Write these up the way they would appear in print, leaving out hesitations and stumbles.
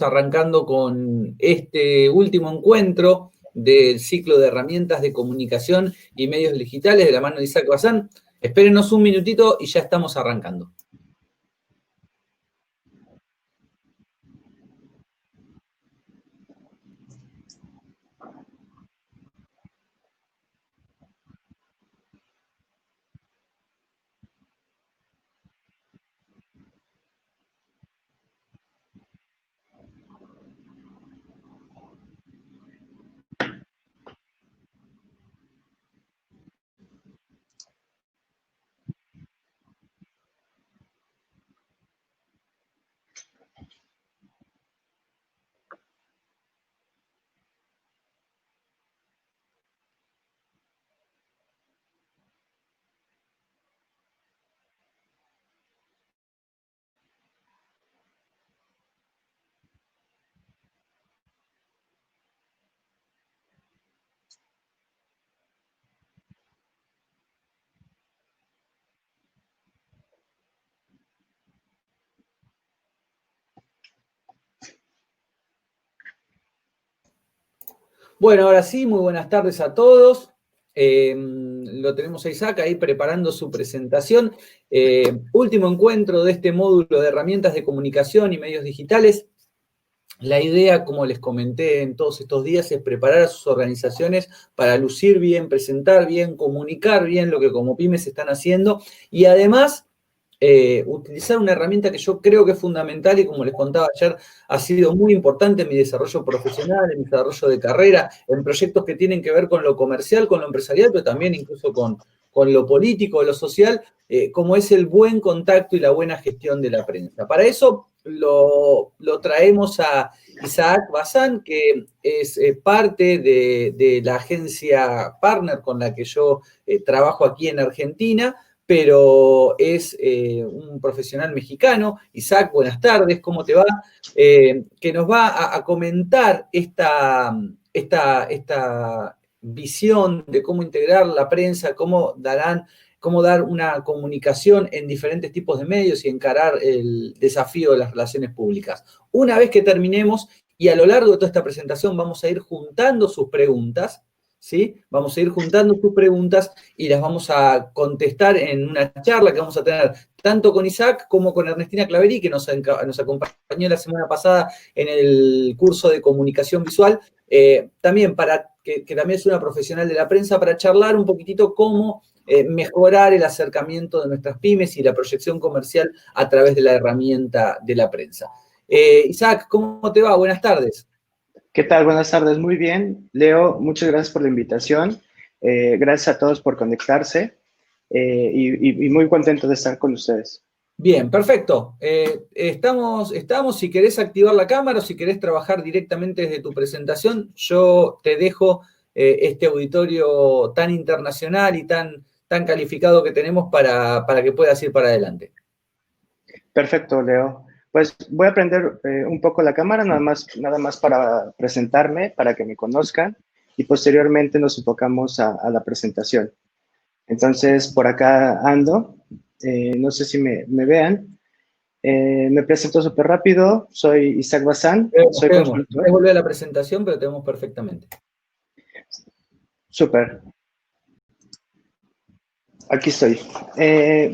Arrancando con este último encuentro del ciclo de herramientas de comunicación y medios digitales de la mano de Isaac Bazán. Espérenos un minutito y ya estamos arrancando. Bueno, ahora sí, muy buenas tardes a todos. Lo tenemos a Isaac ahí preparando su presentación. Último encuentro de este módulo de herramientas de comunicación y medios digitales. La idea, como les comenté en todos estos días, es preparar a sus organizaciones para lucir bien, presentar bien, comunicar bien lo que como pymes están haciendo y además utilizar una herramienta que yo creo que es fundamental y como les contaba ayer, ha sido muy importante en mi desarrollo profesional, en mi desarrollo de carrera, en proyectos que tienen que ver con lo comercial, con lo empresarial, pero también incluso con lo político, lo social, como es el buen contacto y la buena gestión de la prensa. Para eso lo traemos a Isaac Bazán, que es parte de la agencia Partner con la que yo trabajo aquí en Argentina, pero es un profesional mexicano. Isaac, buenas tardes, ¿cómo te va? Que nos va a comentar esta visión de cómo integrar la prensa, cómo dar una comunicación en diferentes tipos de medios y encarar el desafío de las relaciones públicas. Una vez que terminemos, y a lo largo de toda esta presentación vamos a ir juntando sus preguntas, ¿sí? Vamos a ir juntando sus preguntas y las vamos a contestar en una charla que vamos a tener tanto con Isaac como con Ernestina Claverí, que nos acompañó la semana pasada en el curso de comunicación visual, también que también es una profesional de la prensa, para charlar un poquitito cómo mejorar el acercamiento de nuestras pymes y la proyección comercial a través de la herramienta de la prensa. Isaac, ¿cómo te va? Buenas tardes. ¿Qué tal? Buenas tardes, muy bien. Leo, muchas gracias por la invitación. Gracias a todos por conectarse y muy contento de estar con ustedes. Bien, perfecto. Estamos, si querés activar la cámara o si querés trabajar directamente desde tu presentación, yo te dejo este auditorio tan internacional y tan calificado que tenemos para que puedas ir para adelante. Perfecto, Leo. Pues voy a prender un poco la cámara, nada más para presentarme, para que me conozcan y posteriormente nos enfocamos a la presentación. Entonces, por acá ando. No sé si me vean. Me presento súper rápido. Soy Isaac Bazán. Soy consultor. Puedes volver a la presentación, pero te vemos perfectamente. Súper. Aquí estoy.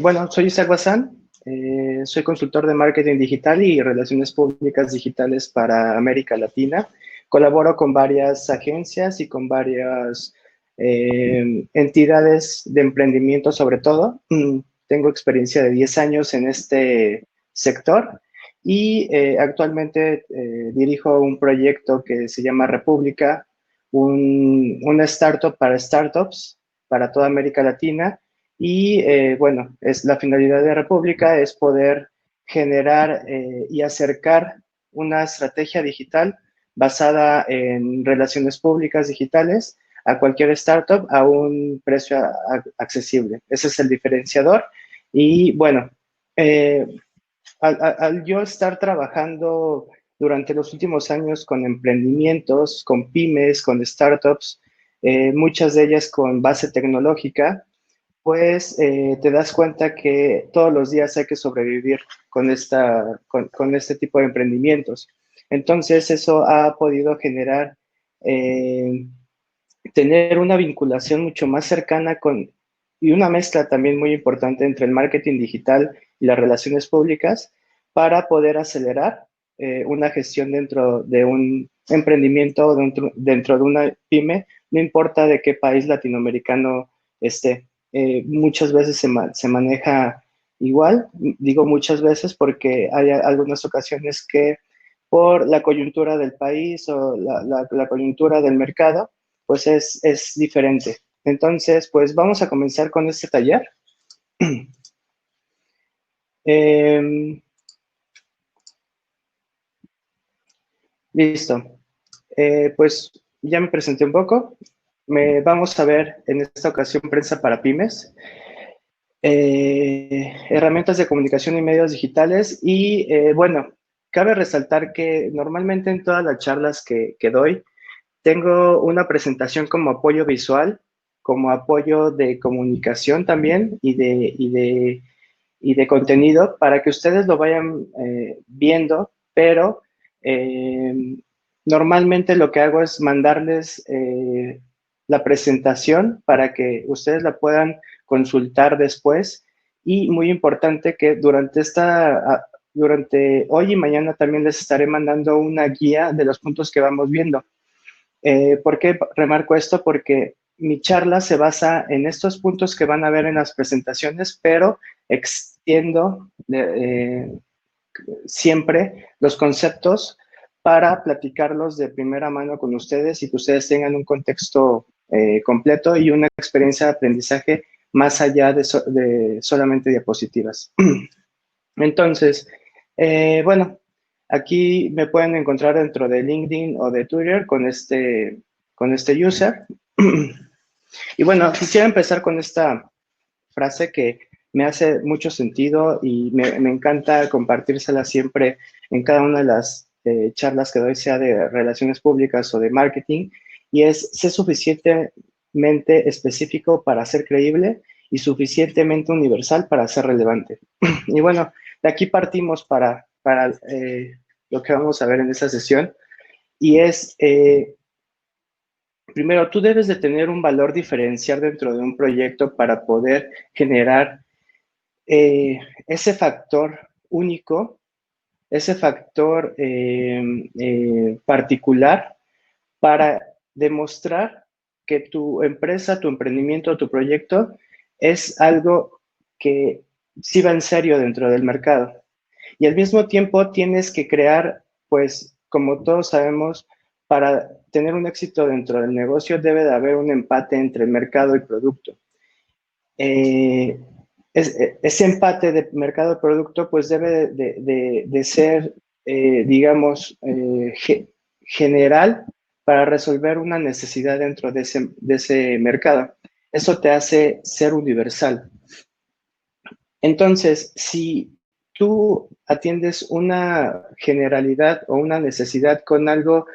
Bueno, soy Isaac Bazán. Soy consultor de marketing digital y relaciones públicas digitales para América Latina. Colaboro con varias agencias y con varias entidades de emprendimiento sobre todo. Tengo experiencia de 10 años en este sector y actualmente dirijo un proyecto que se llama República, una startup para startups para toda América Latina. Y bueno, la finalidad de República es poder generar y acercar una estrategia digital basada en relaciones públicas digitales a cualquier startup a un precio accesible. Ese es el diferenciador. Y bueno, al yo estar trabajando durante los últimos años con emprendimientos, con pymes, con startups, muchas de ellas con base tecnológica, pues te das cuenta que todos los días hay que sobrevivir con este tipo de emprendimientos. Entonces, eso ha podido generar, tener una vinculación mucho más cercana con, y una mezcla también muy importante entre el marketing digital y las relaciones públicas para poder acelerar una gestión dentro de un emprendimiento o dentro de una pyme, no importa de qué país latinoamericano esté. Muchas veces se maneja igual, digo muchas veces porque hay algunas ocasiones que por la coyuntura del país o la coyuntura del mercado, pues es diferente. Entonces, pues vamos a comenzar con este taller. Listo. Pues ya me presenté un poco. Vamos a ver en esta ocasión prensa para pymes, herramientas de comunicación y medios digitales. Y bueno, cabe resaltar que normalmente en todas las charlas que doy, tengo una presentación como apoyo visual, como apoyo de comunicación también y de contenido para que ustedes lo vayan viendo, pero normalmente lo que hago es mandarles la presentación para que ustedes la puedan consultar después y muy importante que durante hoy y mañana también les estaré mandando una guía de los puntos que vamos viendo. ¿Por qué remarco esto? Porque mi charla se basa en estos puntos que van a ver en las presentaciones, pero extiendo siempre los conceptos para platicarlos de primera mano con ustedes y que ustedes tengan un contexto completo y una experiencia de aprendizaje más allá de solamente diapositivas. Entonces, bueno, aquí me pueden encontrar dentro de LinkedIn o de Twitter con este user. Y bueno, quisiera empezar con esta frase que me hace mucho sentido y me encanta compartírsela siempre en cada una de las charlas que doy, sea de relaciones públicas o de marketing, y es ser suficientemente específico para ser creíble y suficientemente universal para ser relevante. Y bueno, de aquí partimos para lo que vamos a ver en esta sesión, y es, primero, tú debes de tener un valor diferencial dentro de un proyecto para poder generar ese factor único, ese factor particular para demostrar que tu empresa, tu emprendimiento, tu proyecto es algo que sí va en serio dentro del mercado. Y al mismo tiempo tienes que crear, pues, como todos sabemos, para tener un éxito dentro del negocio debe de haber un empate entre el mercado y producto. Ese empate de mercado-producto pues debe de ser, digamos, general para resolver una necesidad dentro de ese mercado. Eso te hace ser universal. Entonces, si tú atiendes una generalidad o una necesidad con algo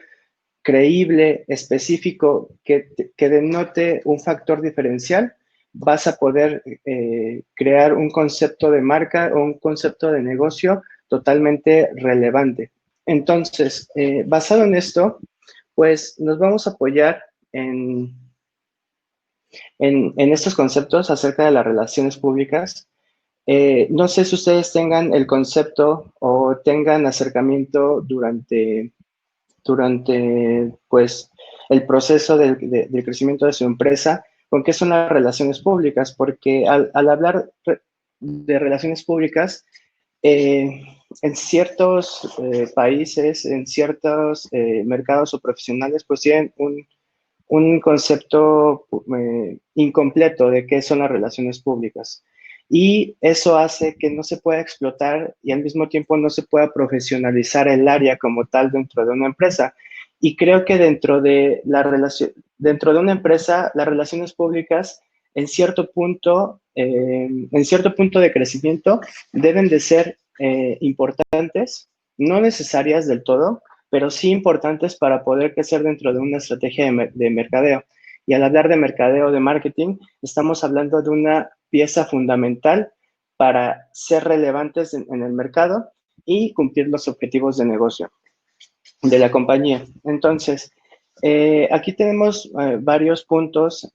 creíble, específico, que denote un factor diferencial, vas a poder crear un concepto de marca o un concepto de negocio totalmente relevante. Entonces, basado en esto, pues nos vamos a apoyar en estos conceptos acerca de las relaciones públicas. No sé si ustedes tengan el concepto o tengan acercamiento durante pues, el proceso del crecimiento de su empresa, con qué son las relaciones públicas, porque al hablar de relaciones públicas, en ciertos países, en ciertos mercados o profesionales, pues tienen un concepto incompleto de qué son las relaciones públicas. Y eso hace que no se pueda explotar y al mismo tiempo no se pueda profesionalizar el área como tal dentro de una empresa. Y creo que dentro de una empresa, las relaciones públicas, en cierto punto de crecimiento, deben de ser importantes, no necesarias del todo, pero sí importantes para poder crecer dentro de una estrategia de mercadeo. Y al hablar de mercadeo, de marketing, estamos hablando de una pieza fundamental para ser relevantes en el mercado y cumplir los objetivos de negocio. de la compañía. Entonces, aquí tenemos varios puntos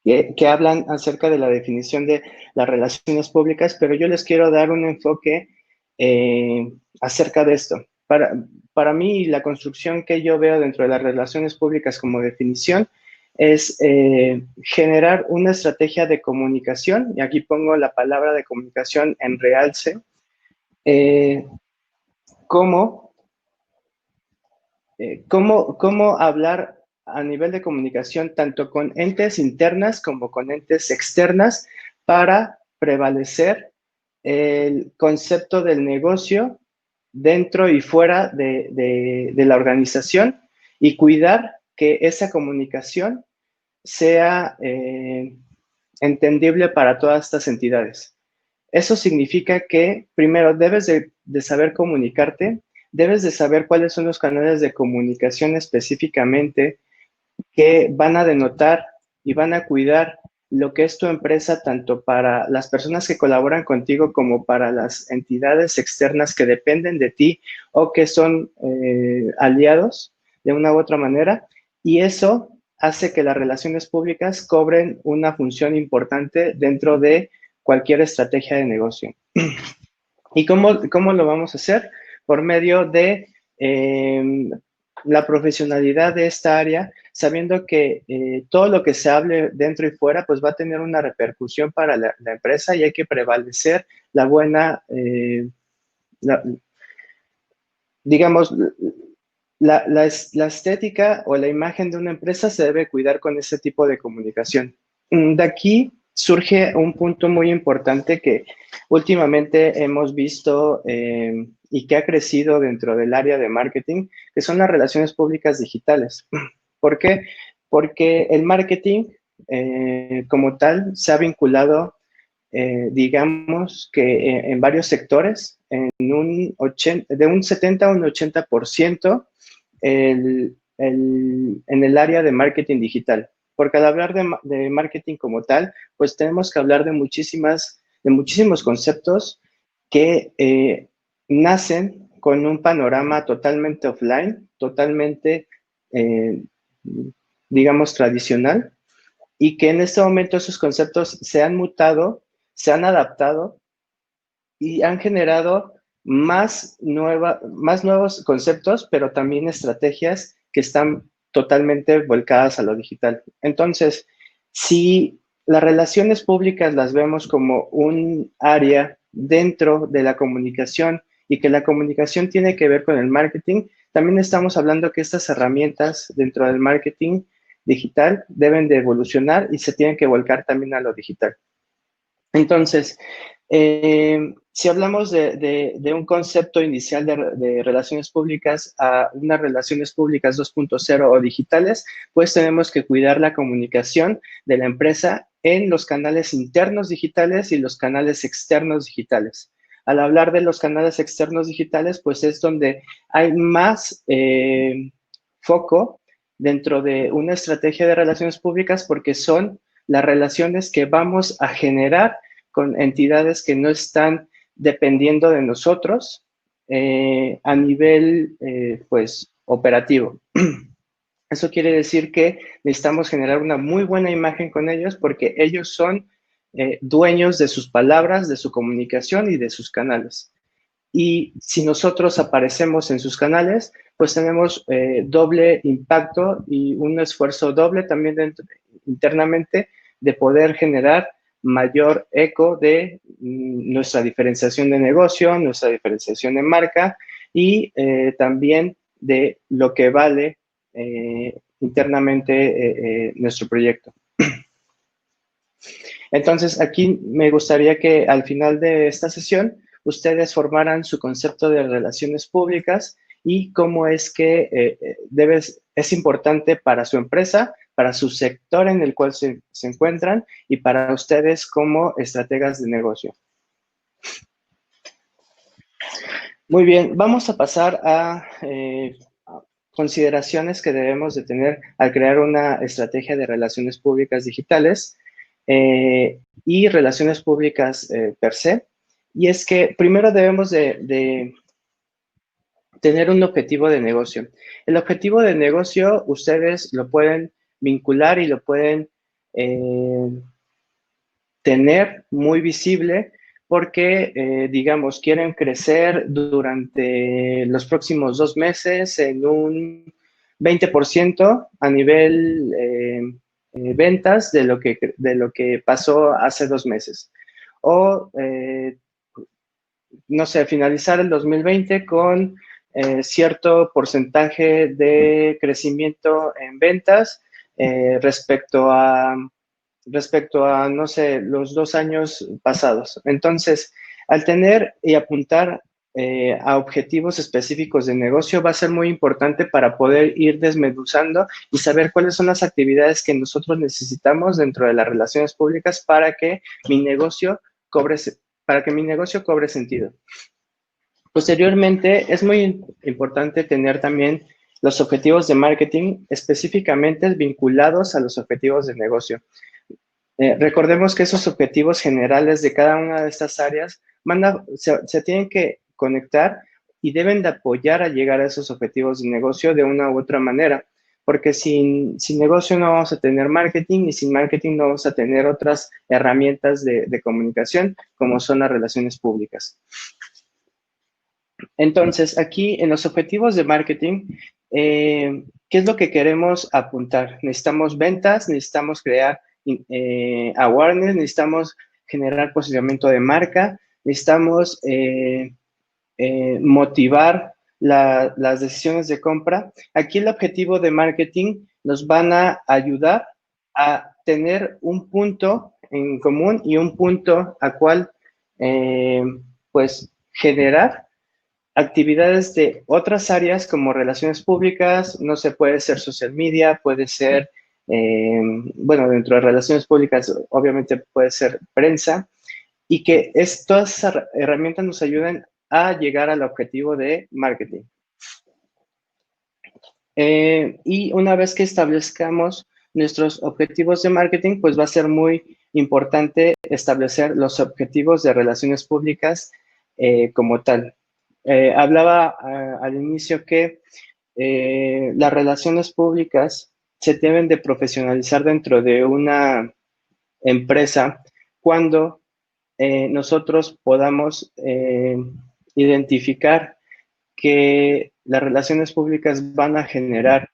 que hablan acerca de la definición de las relaciones públicas, pero yo les quiero dar un enfoque acerca de esto. Para mí, la construcción que yo veo dentro de las relaciones públicas como definición es generar una estrategia de comunicación, y aquí pongo la palabra de comunicación en realce, cómo hablar a nivel de comunicación tanto con entes internas como con entes externas para prevalecer el concepto del negocio dentro y fuera de la organización y cuidar que esa comunicación sea entendible para todas estas entidades. Eso significa que, primero, debes de saber comunicarte, debes de saber cuáles son los canales de comunicación específicamente que van a denotar y van a cuidar lo que es tu empresa, tanto para las personas que colaboran contigo como para las entidades externas que dependen de ti o que son aliados de una u otra manera. Y eso hace que las relaciones públicas cobren una función importante dentro de cualquier estrategia de negocio. ¿Y cómo lo vamos a hacer? Por medio de la profesionalidad de esta área, sabiendo que todo lo que se hable dentro y fuera, pues va a tener una repercusión para la empresa y hay que prevalecer la buena, digamos, la estética o la imagen de una empresa se debe cuidar con ese tipo de comunicación. De aquí surge un punto muy importante que últimamente hemos visto y que ha crecido dentro del área de marketing, que son las relaciones públicas digitales. ¿Por qué? Porque el marketing como tal se ha vinculado, digamos que en varios sectores, de un 70 a un 80% en el área de marketing digital. Porque al hablar de marketing como tal, pues tenemos que hablar de muchísimos conceptos que nacen con un panorama totalmente offline, totalmente, digamos, tradicional, y que en este momento esos conceptos se han mutado, se han adaptado y han generado más nuevos conceptos, pero también estrategias que están totalmente volcadas a lo digital. Entonces, si las relaciones públicas las vemos como un área dentro de la comunicación y que la comunicación tiene que ver con el marketing, también estamos hablando que estas herramientas dentro del marketing digital deben de evolucionar y se tienen que volcar también a lo digital. Entonces, si hablamos de un concepto inicial de relaciones públicas a unas relaciones públicas 2.0 o digitales, pues tenemos que cuidar la comunicación de la empresa en los canales internos digitales y los canales externos digitales. Al hablar de los canales externos digitales, pues es donde hay más foco dentro de una estrategia de relaciones públicas porque son las relaciones que vamos a generar con entidades que no están dependiendo de nosotros a nivel, pues, operativo. Eso quiere decir que necesitamos generar una muy buena imagen con ellos porque ellos son dueños de sus palabras, de su comunicación y de sus canales. Y si nosotros aparecemos en sus canales, pues tenemos doble impacto y un esfuerzo doble también internamente de poder generar mayor eco de nuestra diferenciación de negocio, nuestra diferenciación de marca y también de lo que vale internamente nuestro proyecto. Entonces, aquí me gustaría que al final de esta sesión ustedes formaran su concepto de relaciones públicas y cómo es que es importante para su empresa, para su sector en el cual se encuentran y para ustedes como estrategas de negocio. Muy bien, vamos a pasar a consideraciones que debemos de tener al crear una estrategia de relaciones públicas digitales y relaciones públicas per se. Y es que primero debemos de tener un objetivo de negocio. El objetivo de negocio ustedes lo pueden vincular y lo pueden tener muy visible porque, digamos, quieren crecer durante los próximos 2 meses en un 20% a nivel ventas de lo que pasó hace 2 meses. O, no sé, finalizar el 2020 con cierto porcentaje de crecimiento en ventas respecto a, no sé, los 2 años pasados. Entonces, al tener y apuntar a objetivos específicos de negocio va a ser muy importante para poder ir desmenuzando y saber cuáles son las actividades que nosotros necesitamos dentro de las relaciones públicas para que mi negocio cobre sentido. Posteriormente, es muy importante tener también los objetivos de marketing específicamente vinculados a los objetivos de negocio. Recordemos que esos objetivos generales de cada una de estas áreas se tienen que conectar y deben de apoyar a llegar a esos objetivos de negocio de una u otra manera, porque sin negocio no vamos a tener marketing y sin marketing no vamos a tener otras herramientas de comunicación como son las relaciones públicas. Entonces, aquí en los objetivos de marketing, ¿qué es lo que queremos apuntar? Necesitamos ventas, necesitamos crear awareness, necesitamos generar posicionamiento de marca, necesitamos motivar las decisiones de compra. Aquí el objetivo de marketing nos van a ayudar a tener un punto en común y un punto a cual, pues, generar actividades de otras áreas como relaciones públicas, no sé, puede ser social media, puede ser, bueno, dentro de relaciones públicas obviamente puede ser prensa, y que estas herramientas nos ayuden a llegar al objetivo de marketing. Y una vez que establezcamos nuestros objetivos de marketing, pues va a ser muy importante establecer los objetivos de relaciones públicas como tal. Hablaba al inicio que las relaciones públicas se deben de profesionalizar dentro de una empresa cuando nosotros podamos identificar que las relaciones públicas van a generar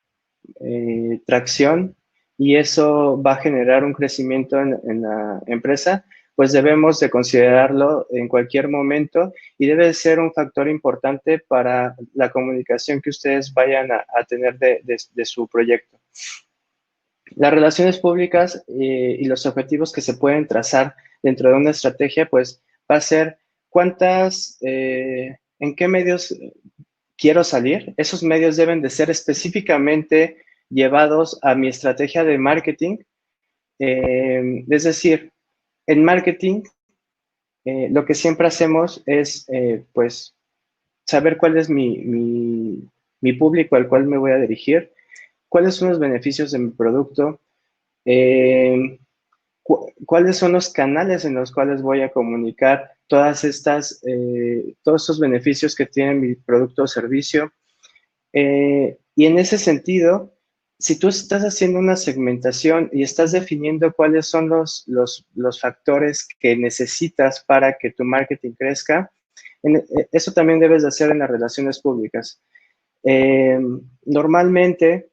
tracción y eso va a generar un crecimiento en la empresa, pues debemos de considerarlo en cualquier momento y debe de ser un factor importante para la comunicación que ustedes vayan a tener de su proyecto. Las relaciones públicas y los objetivos que se pueden trazar dentro de una estrategia, pues va a ser en qué medios quiero salir. Esos medios deben de ser específicamente llevados a mi estrategia de marketing. Es decir, en marketing, lo que siempre hacemos es, pues, saber cuál es mi público al cual me voy a dirigir, cuáles son los beneficios de mi producto, cuáles son los canales en los cuales voy a comunicar todos estos beneficios que tiene mi producto o servicio. Y en ese sentido, si tú estás haciendo una segmentación y estás definiendo cuáles son los factores que necesitas para que tu marketing crezca, eso también debes de hacer en las relaciones públicas. Normalmente,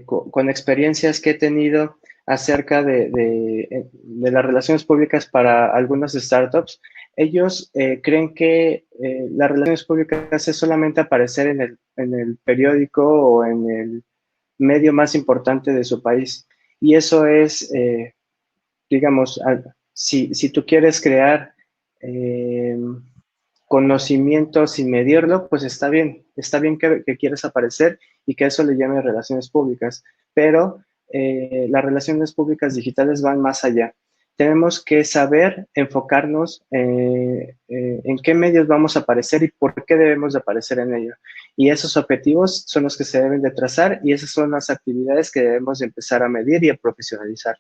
con experiencias que he tenido acerca de las relaciones públicas para algunas startups, ellos creen que las relaciones públicas es solamente aparecer en el periódico o en el medio más importante de su país. Y eso es, digamos, si tú quieres crear conocimiento sin medirlo, pues está bien que quieras aparecer y que eso le llame relaciones públicas, pero las relaciones públicas digitales van más allá. Tenemos que saber enfocarnos en qué medios vamos a aparecer y por qué debemos de aparecer en ello. Y esos objetivos son los que se deben de trazar y esas son las actividades que debemos de empezar a medir y a profesionalizar.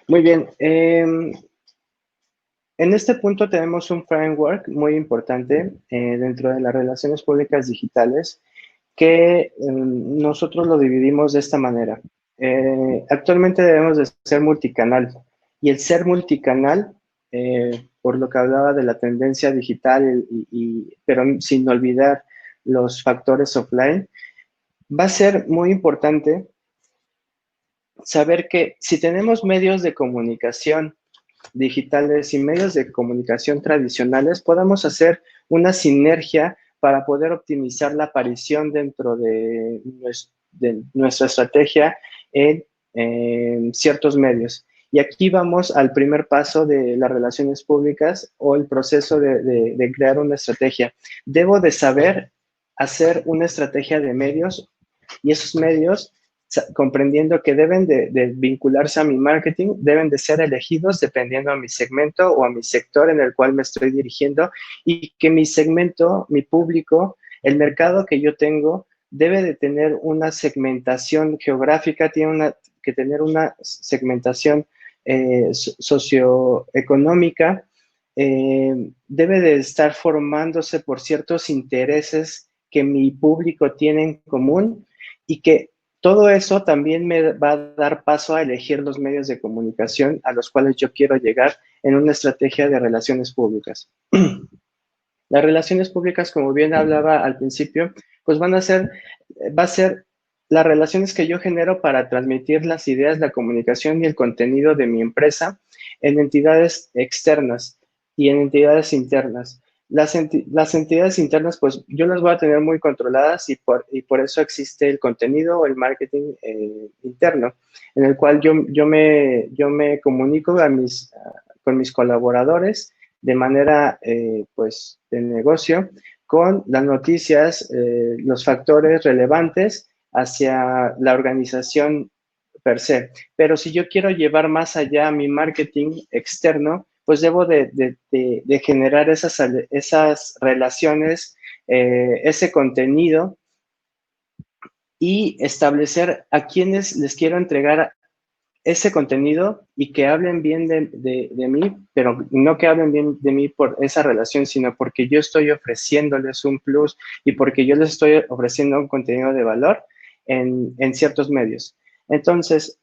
Muy bien. En este punto tenemos un framework muy importante dentro de las relaciones públicas digitales que nosotros lo dividimos de esta manera. Actualmente debemos de ser multicanal y el ser multicanal, por lo que hablaba de la tendencia digital, pero sin olvidar los factores offline, va a ser muy importante saber que si tenemos medios de comunicación digitales y medios de comunicación tradicionales, podamos hacer una sinergia para poder optimizar la aparición dentro de nuestra estrategia en ciertos medios. Y aquí vamos al primer paso de las relaciones públicas o el proceso de crear una estrategia. Debo de saber hacer una estrategia de medios y esos medios, comprendiendo que deben de vincularse a mi marketing, deben de ser elegidos dependiendo a mi segmento o a mi sector en el cual me estoy dirigiendo y que mi segmento, mi público, el mercado que yo tengo, debe de tener una segmentación geográfica, tiene que tener una segmentación socioeconómica, debe de estar formándose por ciertos intereses que mi público tiene en común y que todo eso también me va a dar paso a elegir los medios de comunicación a los cuales yo quiero llegar en una estrategia de relaciones públicas. Las relaciones públicas, como bien hablaba al principio, pues va a ser las relaciones que yo genero para transmitir las ideas, la comunicación y el contenido de mi empresa en entidades externas y en entidades internas. Las entidades internas, pues yo las voy a tener muy controladas y por eso existe el contenido o el marketing interno, en el cual yo me comunico con mis colaboradores de manera, pues, de negocio, con las noticias, los factores relevantes hacia la organización per se. Pero si yo quiero llevar más allá mi marketing externo, pues debo de generar esas relaciones, ese contenido y establecer a quienes les quiero entregar ese contenido y que hablen bien de mí, pero no que hablen bien de mí por esa relación, sino porque yo estoy ofreciéndoles un plus y porque yo les estoy ofreciendo un contenido de valor en ciertos medios. Entonces,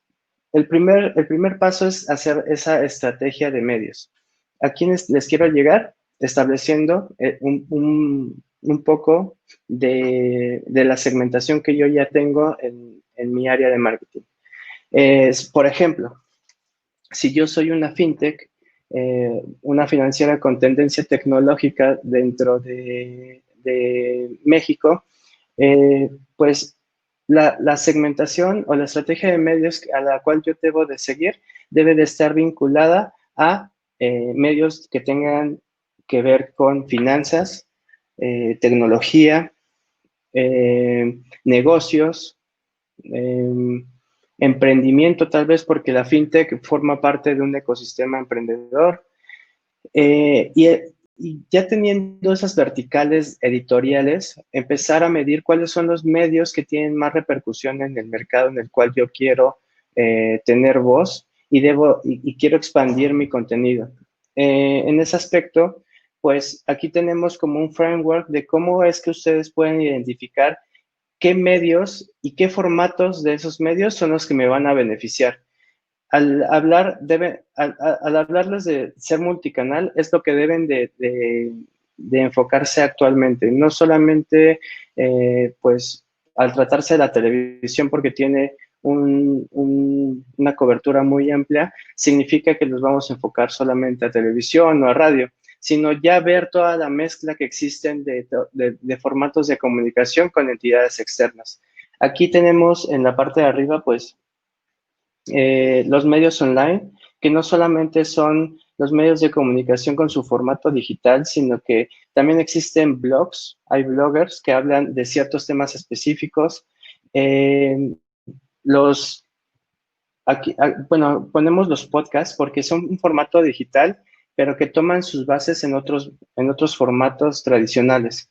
el primer paso es hacer esa estrategia de medios. ¿A quiénes les quiero llegar? Estableciendo un poco de la segmentación que yo ya tengo en mi área de marketing. Por ejemplo, si yo soy una fintech, una financiera con tendencia tecnológica dentro de México, pues la segmentación o la estrategia de medios a la cual yo debo de seguir debe de estar vinculada a medios que tengan que ver con finanzas, tecnología, negocios, emprendimiento tal vez porque la fintech forma parte de un ecosistema emprendedor. Y ya teniendo esas verticales editoriales, empezar a medir cuáles son los medios que tienen más repercusión en el mercado en el cual yo quiero tener voz y quiero expandir mi contenido. En ese aspecto, pues aquí tenemos como un framework de cómo es que ustedes pueden identificar qué medios y qué formatos de esos medios son los que me van a beneficiar. Al hablarles de ser multicanal, es lo que deben de enfocarse actualmente. No solamente, pues, al tratarse de la televisión, porque tiene una cobertura muy amplia, significa que nos vamos a enfocar solamente a televisión o a radio, sino ya ver toda la mezcla que existen de formatos de comunicación con entidades externas. Aquí tenemos en la parte de arriba, pues, los medios online, que no solamente son los medios de comunicación con su formato digital, sino que también existen blogs, hay bloggers que hablan de ciertos temas específicos. Bueno, ponemos los podcasts porque son un formato digital, pero que toman sus bases en otros formatos tradicionales.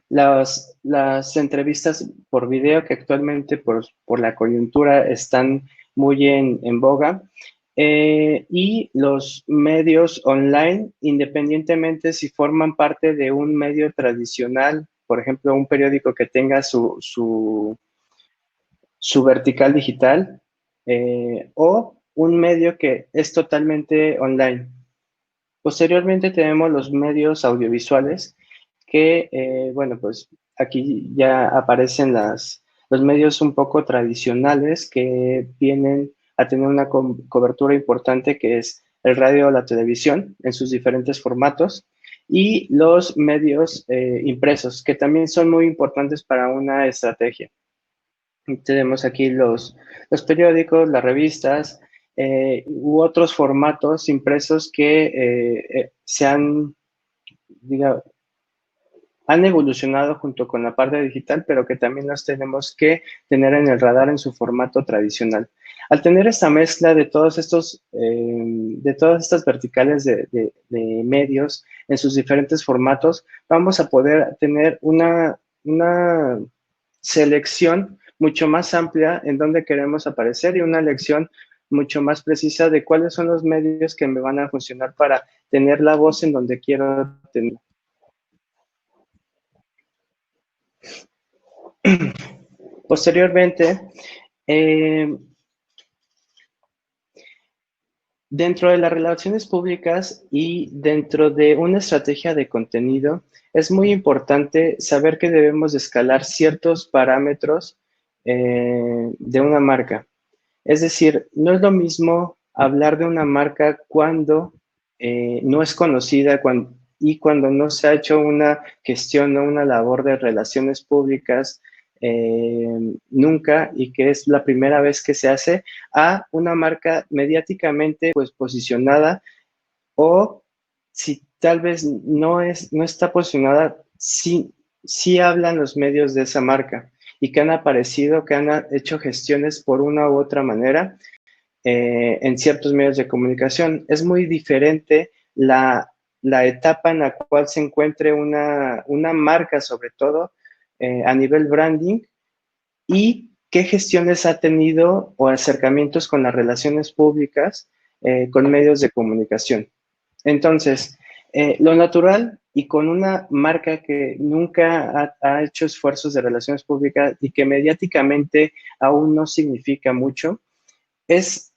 Las entrevistas por video que actualmente por la coyuntura están muy en boga. Y los medios online, independientemente si forman parte de un medio tradicional, por ejemplo, un periódico que tenga su vertical digital, o un medio que es totalmente online. Posteriormente tenemos los medios audiovisuales que, bueno, pues aquí ya aparecen los medios un poco tradicionales que vienen a tener una cobertura importante, que es el radio o la televisión en sus diferentes formatos, y los medios impresos, que también son muy importantes para una estrategia. Tenemos aquí los periódicos, las revistas u otros formatos impresos que diga, han evolucionado junto con la parte digital, pero que también los tenemos que tener en el radar en su formato tradicional. Al tener esta mezcla de todos de todas estas verticales de medios en sus diferentes formatos, vamos a poder tener una selección mucho más amplia en donde queremos aparecer y una elección mucho más precisa de cuáles son los medios que me van a funcionar para tener la voz en donde quiero tener. Posteriormente, dentro de las relaciones públicas y dentro de una estrategia de contenido, es muy importante saber que debemos escalar ciertos parámetros de una marca. Es decir, no es lo mismo hablar de una marca cuando no es conocida y cuando no se ha hecho una gestión o una labor de relaciones públicas nunca, y que es la primera vez que se hace, a una marca mediáticamente pues posicionada, o si tal vez no está posicionada, sí hablan los medios de esa marca y que han aparecido, que han hecho gestiones por una u otra manera en ciertos medios de comunicación. Es muy diferente la etapa en la cual se encuentre una marca, sobre todo a nivel branding, y qué gestiones ha tenido o acercamientos con las relaciones públicas con medios de comunicación. Entonces, lo natural, y con una marca que nunca ha hecho esfuerzos de relaciones públicas y que mediáticamente aún no significa mucho, se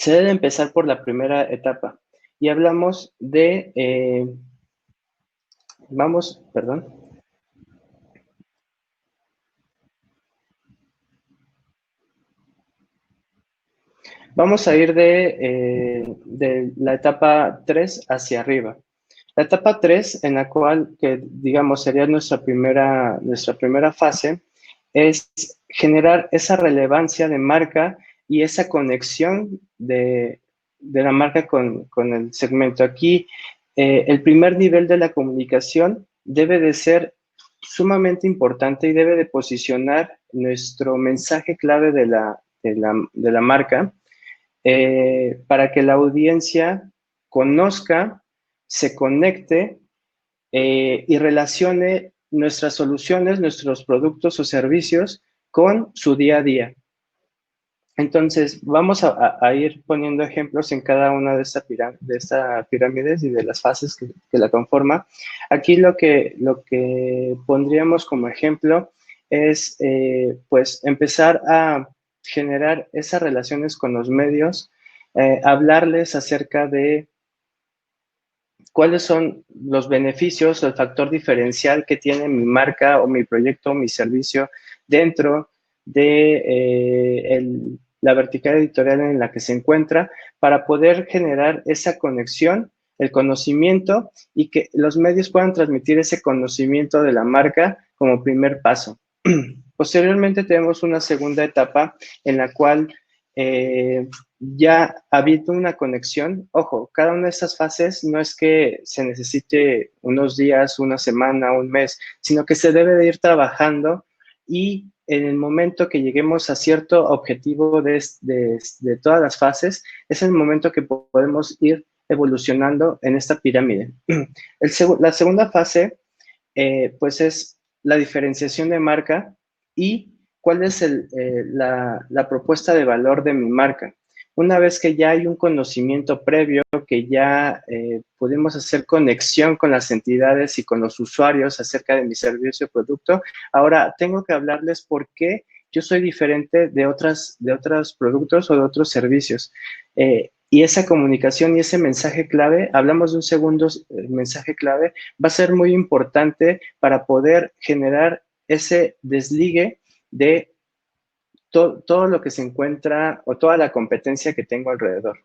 debe empezar por la primera etapa. Y hablamos perdón. Vamos a ir de la etapa 3 hacia arriba. La etapa 3, en la cual, que digamos sería nuestra primera fase, es generar esa relevancia de marca y esa conexión de la marca con el segmento. Aquí, el primer nivel de la comunicación debe de ser sumamente importante y debe de posicionar nuestro mensaje clave de la marca para que la audiencia conozca, se conecte y relacione nuestras soluciones, nuestros productos o servicios con su día a día. Entonces, vamos a ir poniendo ejemplos en cada una de estas pirámides y de las fases que la conforman. Aquí lo que pondríamos como ejemplo es, pues, empezar a generar esas relaciones con los medios, hablarles acerca de cuáles son los beneficios o el factor diferencial que tiene mi marca o mi proyecto o mi servicio dentro de la vertical editorial en la que se encuentra, para poder generar esa conexión, el conocimiento, y que los medios puedan transmitir ese conocimiento de la marca como primer paso. Posteriormente tenemos una segunda etapa en la cual ya ha habido una conexión. Ojo, cada una de estas fases no es que se necesite unos días, una semana, un mes, sino que se debe de ir trabajando, y en el momento que lleguemos a cierto objetivo de todas las fases, es el momento que podemos ir evolucionando en esta pirámide. La segunda fase, pues es la diferenciación de marca y ¿cuál es la propuesta de valor de mi marca? Una vez que ya hay un conocimiento previo, que ya pudimos hacer conexión con las entidades y con los usuarios acerca de mi servicio o producto, ahora tengo que hablarles por qué yo soy diferente de otros productos o de otros servicios. Y esa comunicación y ese mensaje clave, hablamos de un segundo mensaje clave, va a ser muy importante para poder generar ese desligue de todo lo que se encuentra o toda la competencia que tengo alrededor.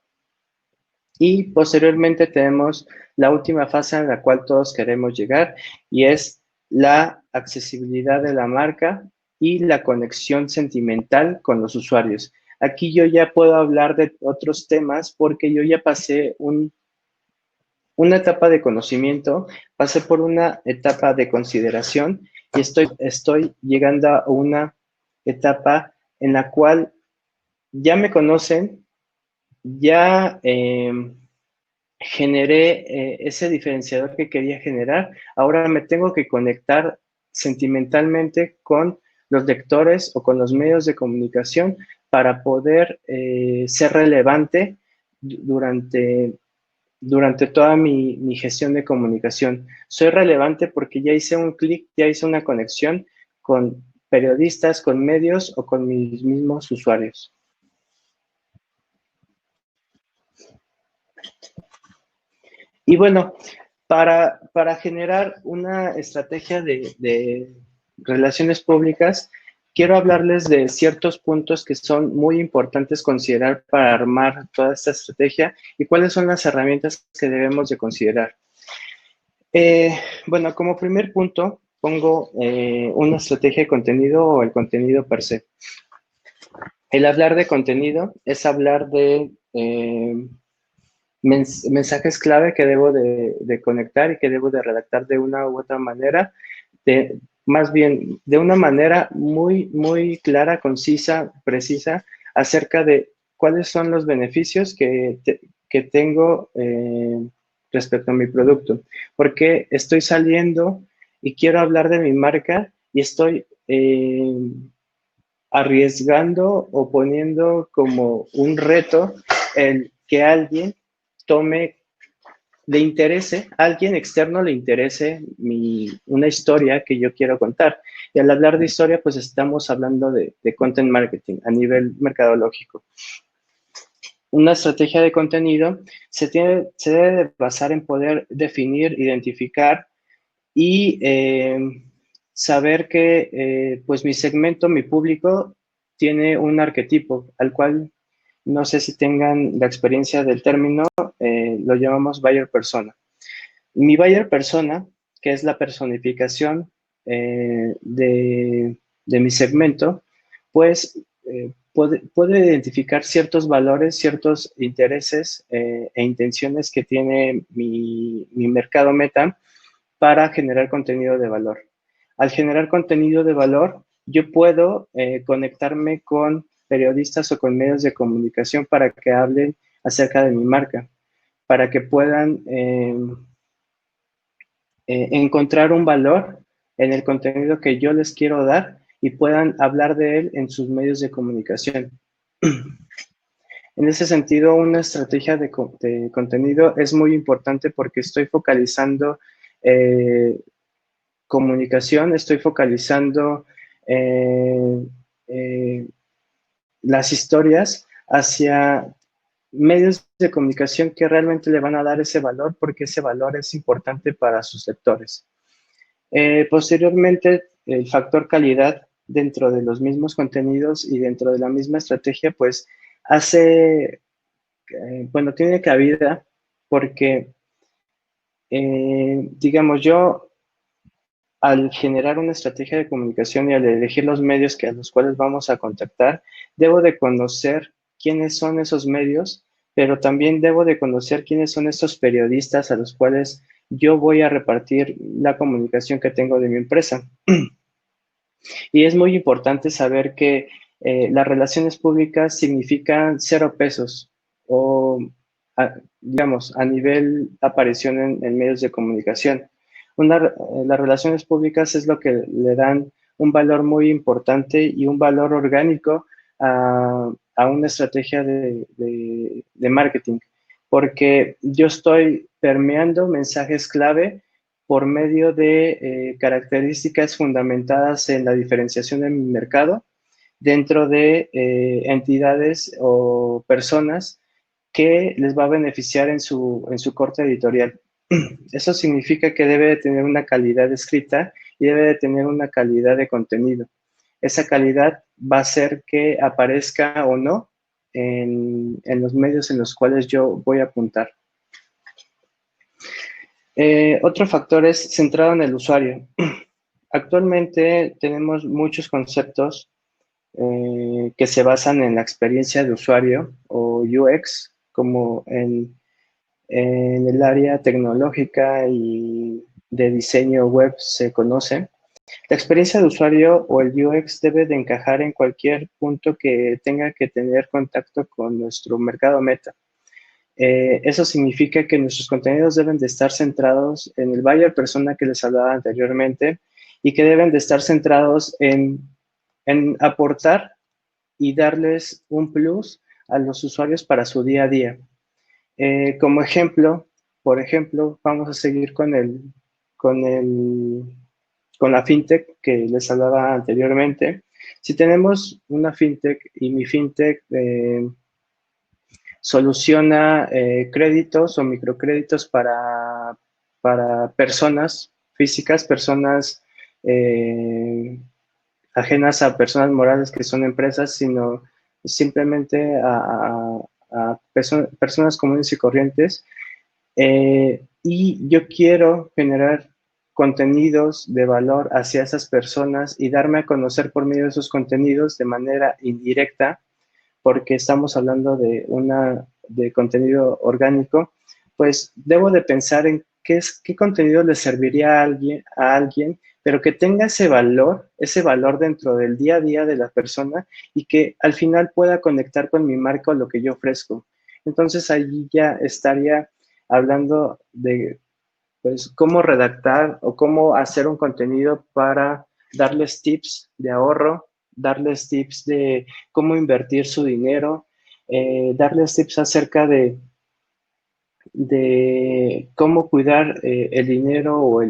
Y posteriormente tenemos la última fase a la cual todos queremos llegar y es la accesibilidad de la marca y la conexión sentimental con los usuarios. Aquí yo ya puedo hablar de otros temas porque yo ya pasé una etapa de conocimiento, pasé por una etapa de consideración y estoy llegando a una etapa en la cual ya me conocen, ya generé ese diferenciador que quería generar, ahora me tengo que conectar sentimentalmente con los lectores o con los medios de comunicación para poder ser relevante durante toda mi gestión de comunicación. Soy relevante porque ya hice un clic, ya hice una conexión con periodistas, con medios o con mis mismos usuarios. Y bueno, para generar una estrategia de relaciones públicas, quiero hablarles de ciertos puntos que son muy importantes considerar para armar toda esta estrategia y cuáles son las herramientas que debemos de considerar. Bueno, como primer punto, pongo una estrategia de contenido o el contenido per se. El hablar de contenido es hablar de mensajes clave que debo de conectar y que debo de redactar de una u otra manera, más bien de una manera muy, muy clara, concisa, precisa, acerca de cuáles son los beneficios que tengo respecto a mi producto. Porque estoy saliendo y quiero hablar de mi marca y estoy arriesgando o poniendo como un reto el que alguien tome, le interese, a alguien externo le interese una historia que yo quiero contar. Y al hablar de historia, pues estamos hablando de content marketing a nivel mercadológico. Una estrategia de contenido se debe basar en poder definir, identificar y saber que pues mi segmento, mi público, tiene un arquetipo al cual no sé si tengan la experiencia del término, lo llamamos buyer persona. Mi buyer persona, que es la personificación de mi segmento, pues puede identificar ciertos valores, ciertos intereses e intenciones que tiene mi mercado meta para generar contenido de valor. Al generar contenido de valor, yo puedo conectarme con periodistas o con medios de comunicación para que hablen acerca de mi marca, para que puedan encontrar un valor en el contenido que yo les quiero dar y puedan hablar de él en sus medios de comunicación. En ese sentido, una estrategia de contenido es muy importante porque estoy focalizando comunicación, estoy focalizando las historias hacia medios de comunicación que realmente le van a dar ese valor porque ese valor es importante para sus lectores. Posteriormente, el factor calidad dentro de los mismos contenidos y dentro de la misma estrategia, pues hace, bueno, tiene cabida porque, digamos, yo al generar una estrategia de comunicación y al elegir los medios a los cuales vamos a contactar, debo de conocer quiénes son esos medios, pero también debo de conocer quiénes son estos periodistas a los cuales yo voy a repartir la comunicación que tengo de mi empresa. Y es muy importante saber que las relaciones públicas significan 0 pesos o, digamos, a nivel aparición en medios de comunicación. Las relaciones públicas es lo que le dan un valor muy importante y un valor orgánico a una estrategia de marketing, porque yo estoy permeando mensajes clave por medio de características fundamentadas en la diferenciación de mi mercado dentro de entidades o personas que les va a beneficiar en su corte editorial. Eso significa que debe de tener una calidad escrita y debe de tener una calidad de contenido. Esa calidad va a hacer que aparezca o no en los medios en los cuales yo voy a apuntar. Otro factor es centrado en el usuario. Actualmente tenemos muchos conceptos que se basan en la experiencia de usuario o UX, como en el área tecnológica y de diseño web se conoce. La experiencia de usuario o el UX debe de encajar en cualquier punto que tenga que tener contacto con nuestro mercado meta. Eso significa que nuestros contenidos deben de estar centrados en el buyer persona que les hablaba anteriormente y que deben de estar centrados en aportar y darles un plus a los usuarios para su día a día. Como ejemplo, por ejemplo, vamos a seguir con la fintech que les hablaba anteriormente. Si tenemos una fintech y mi fintech soluciona créditos o microcréditos para personas físicas, personas ajenas a personas morales que son empresas, sino simplemente a personas comunes y corrientes. Y yo quiero generar contenidos de valor hacia esas personas y darme a conocer por medio de esos contenidos de manera indirecta, porque estamos hablando de contenido orgánico, pues debo de pensar en qué contenido le serviría a alguien, pero que tenga ese valor dentro del día a día de la persona y que al final pueda conectar con mi marca o lo que yo ofrezco. Entonces allí ya estaría hablando de pues cómo redactar o cómo hacer un contenido para darles tips de ahorro, darles tips de cómo invertir su dinero, darles tips acerca de cómo cuidar el dinero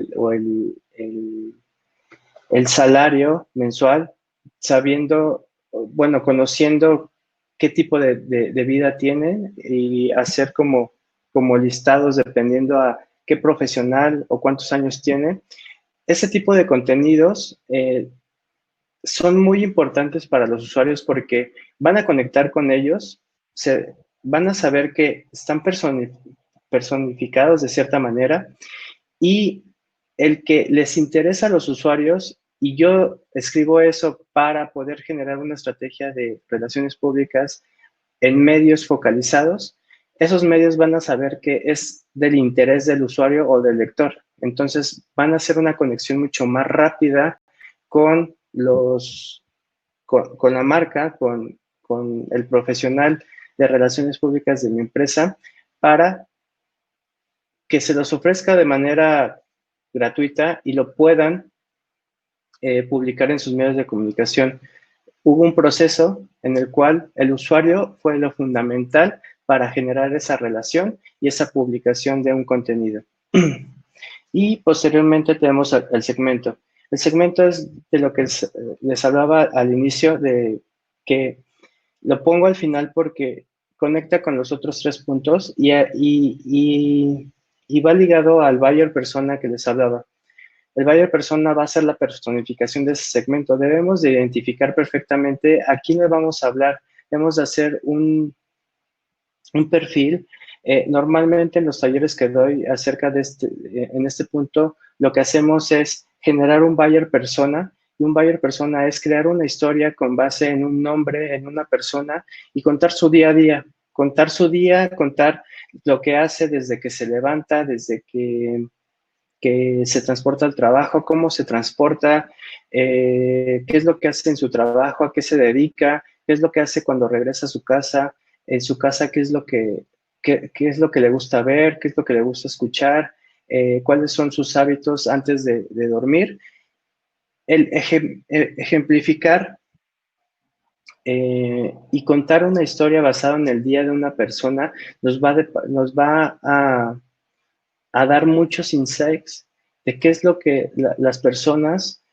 el salario mensual, sabiendo, bueno, conociendo qué tipo de vida tienen y hacer como listados dependiendo a qué profesional o cuántos años tienen. Ese tipo de contenidos son muy importantes para los usuarios porque van a conectar con ellos, van a saber que están personificados de cierta manera y el que les interesa a los usuarios, y yo escribo eso para poder generar una estrategia de relaciones públicas en medios focalizados, esos medios van a saber que es del interés del usuario o del lector. Entonces van a hacer una conexión mucho más rápida con con la marca, con el profesional de relaciones públicas de mi empresa para que se los ofrezca de manera gratuita y lo puedan publicar en sus medios de comunicación. Hubo un proceso en el cual el usuario fue lo fundamental para generar esa relación y esa publicación de un contenido. Y posteriormente tenemos el segmento. El segmento es de lo que les hablaba al inicio, de que lo pongo al final porque conecta con los otros 3 puntos y va ligado al buyer persona que les hablaba. El buyer persona va a ser la personificación de ese segmento. Debemos de identificar perfectamente a quién le vamos a hablar. Debemos de hacer un perfil. Normalmente en los talleres que doy acerca de en este punto, lo que hacemos es generar un buyer persona. Y un buyer persona es crear una historia con base en un nombre, en una persona y contar su día a día. Contar su día, contar lo que hace desde que se levanta, desde que se transporta al trabajo, cómo se transporta, qué es lo que hace en su trabajo, a qué se dedica, qué es lo que hace cuando regresa a su casa, en su casa qué es lo que le gusta ver, qué es lo que le gusta escuchar, cuáles son sus hábitos antes de dormir. el ejemplificar y contar una historia basada en el día de una persona nos va a dar muchos insights de qué es lo que las personas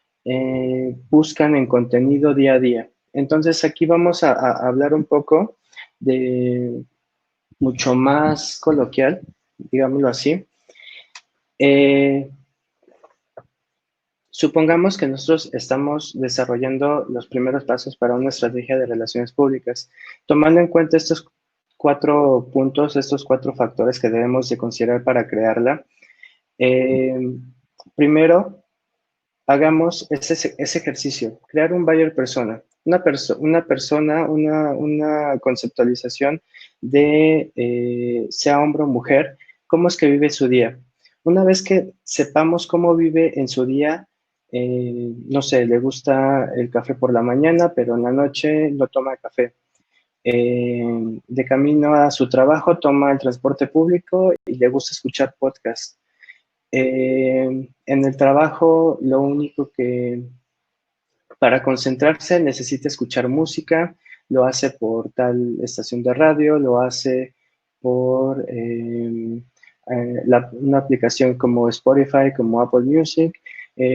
buscan en contenido día a día. Entonces aquí vamos a hablar un poco de mucho más coloquial, digámoslo así. Supongamos que nosotros estamos desarrollando los primeros pasos para una estrategia de relaciones públicas, tomando en cuenta estos 4 puntos, estos 4 factores que debemos de considerar para crearla. Primero, hagamos ese ejercicio, crear un buyer persona, una conceptualización de sea hombre o mujer, cómo es que vive su día. Una vez que sepamos cómo vive en su día, no sé, le gusta el café por la mañana, pero en la noche no toma café. De camino a su trabajo toma el transporte público y le gusta escuchar podcast. En el trabajo, lo único que para concentrarse necesita escuchar música, lo hace por tal estación de radio, lo hace por una aplicación como Spotify, como Apple Music.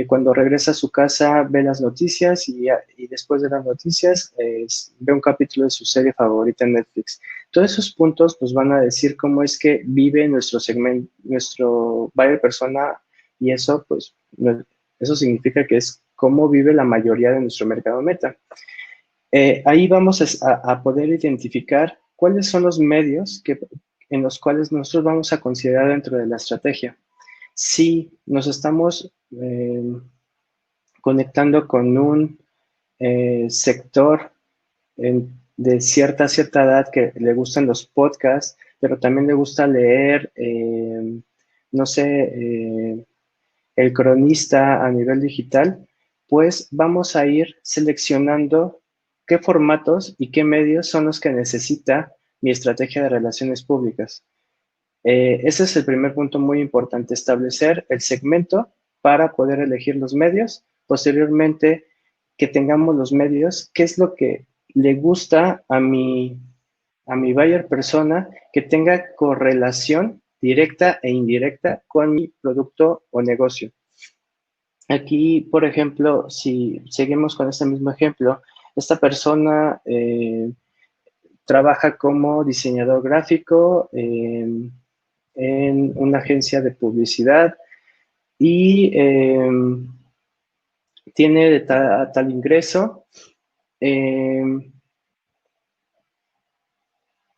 Cuando regresa a su casa ve las noticias y después de las noticias ve un capítulo de su serie favorita en Netflix. Todos esos puntos nos van a decir cómo es que vive nuestro segmento, nuestro buyer persona, y eso pues eso significa que es cómo vive la mayoría de nuestro mercado meta. Ahí vamos a poder identificar cuáles son los medios en los cuales nosotros vamos a considerar dentro de la estrategia. Si nos estamos conectando con un sector de cierta edad que le gustan los podcasts, pero también le gusta leer, no sé, el cronista a nivel digital, pues vamos a ir seleccionando qué formatos y qué medios son los que necesita mi estrategia de relaciones públicas. Ese es el primer punto muy importante, establecer el segmento para poder elegir los medios. Posteriormente, que tengamos los medios, qué es lo que le gusta a mi buyer persona que tenga correlación directa e indirecta con mi producto o negocio. Aquí, por ejemplo, si seguimos con este mismo ejemplo, esta persona trabaja como diseñador gráfico en una agencia de publicidad y tiene tal ingreso.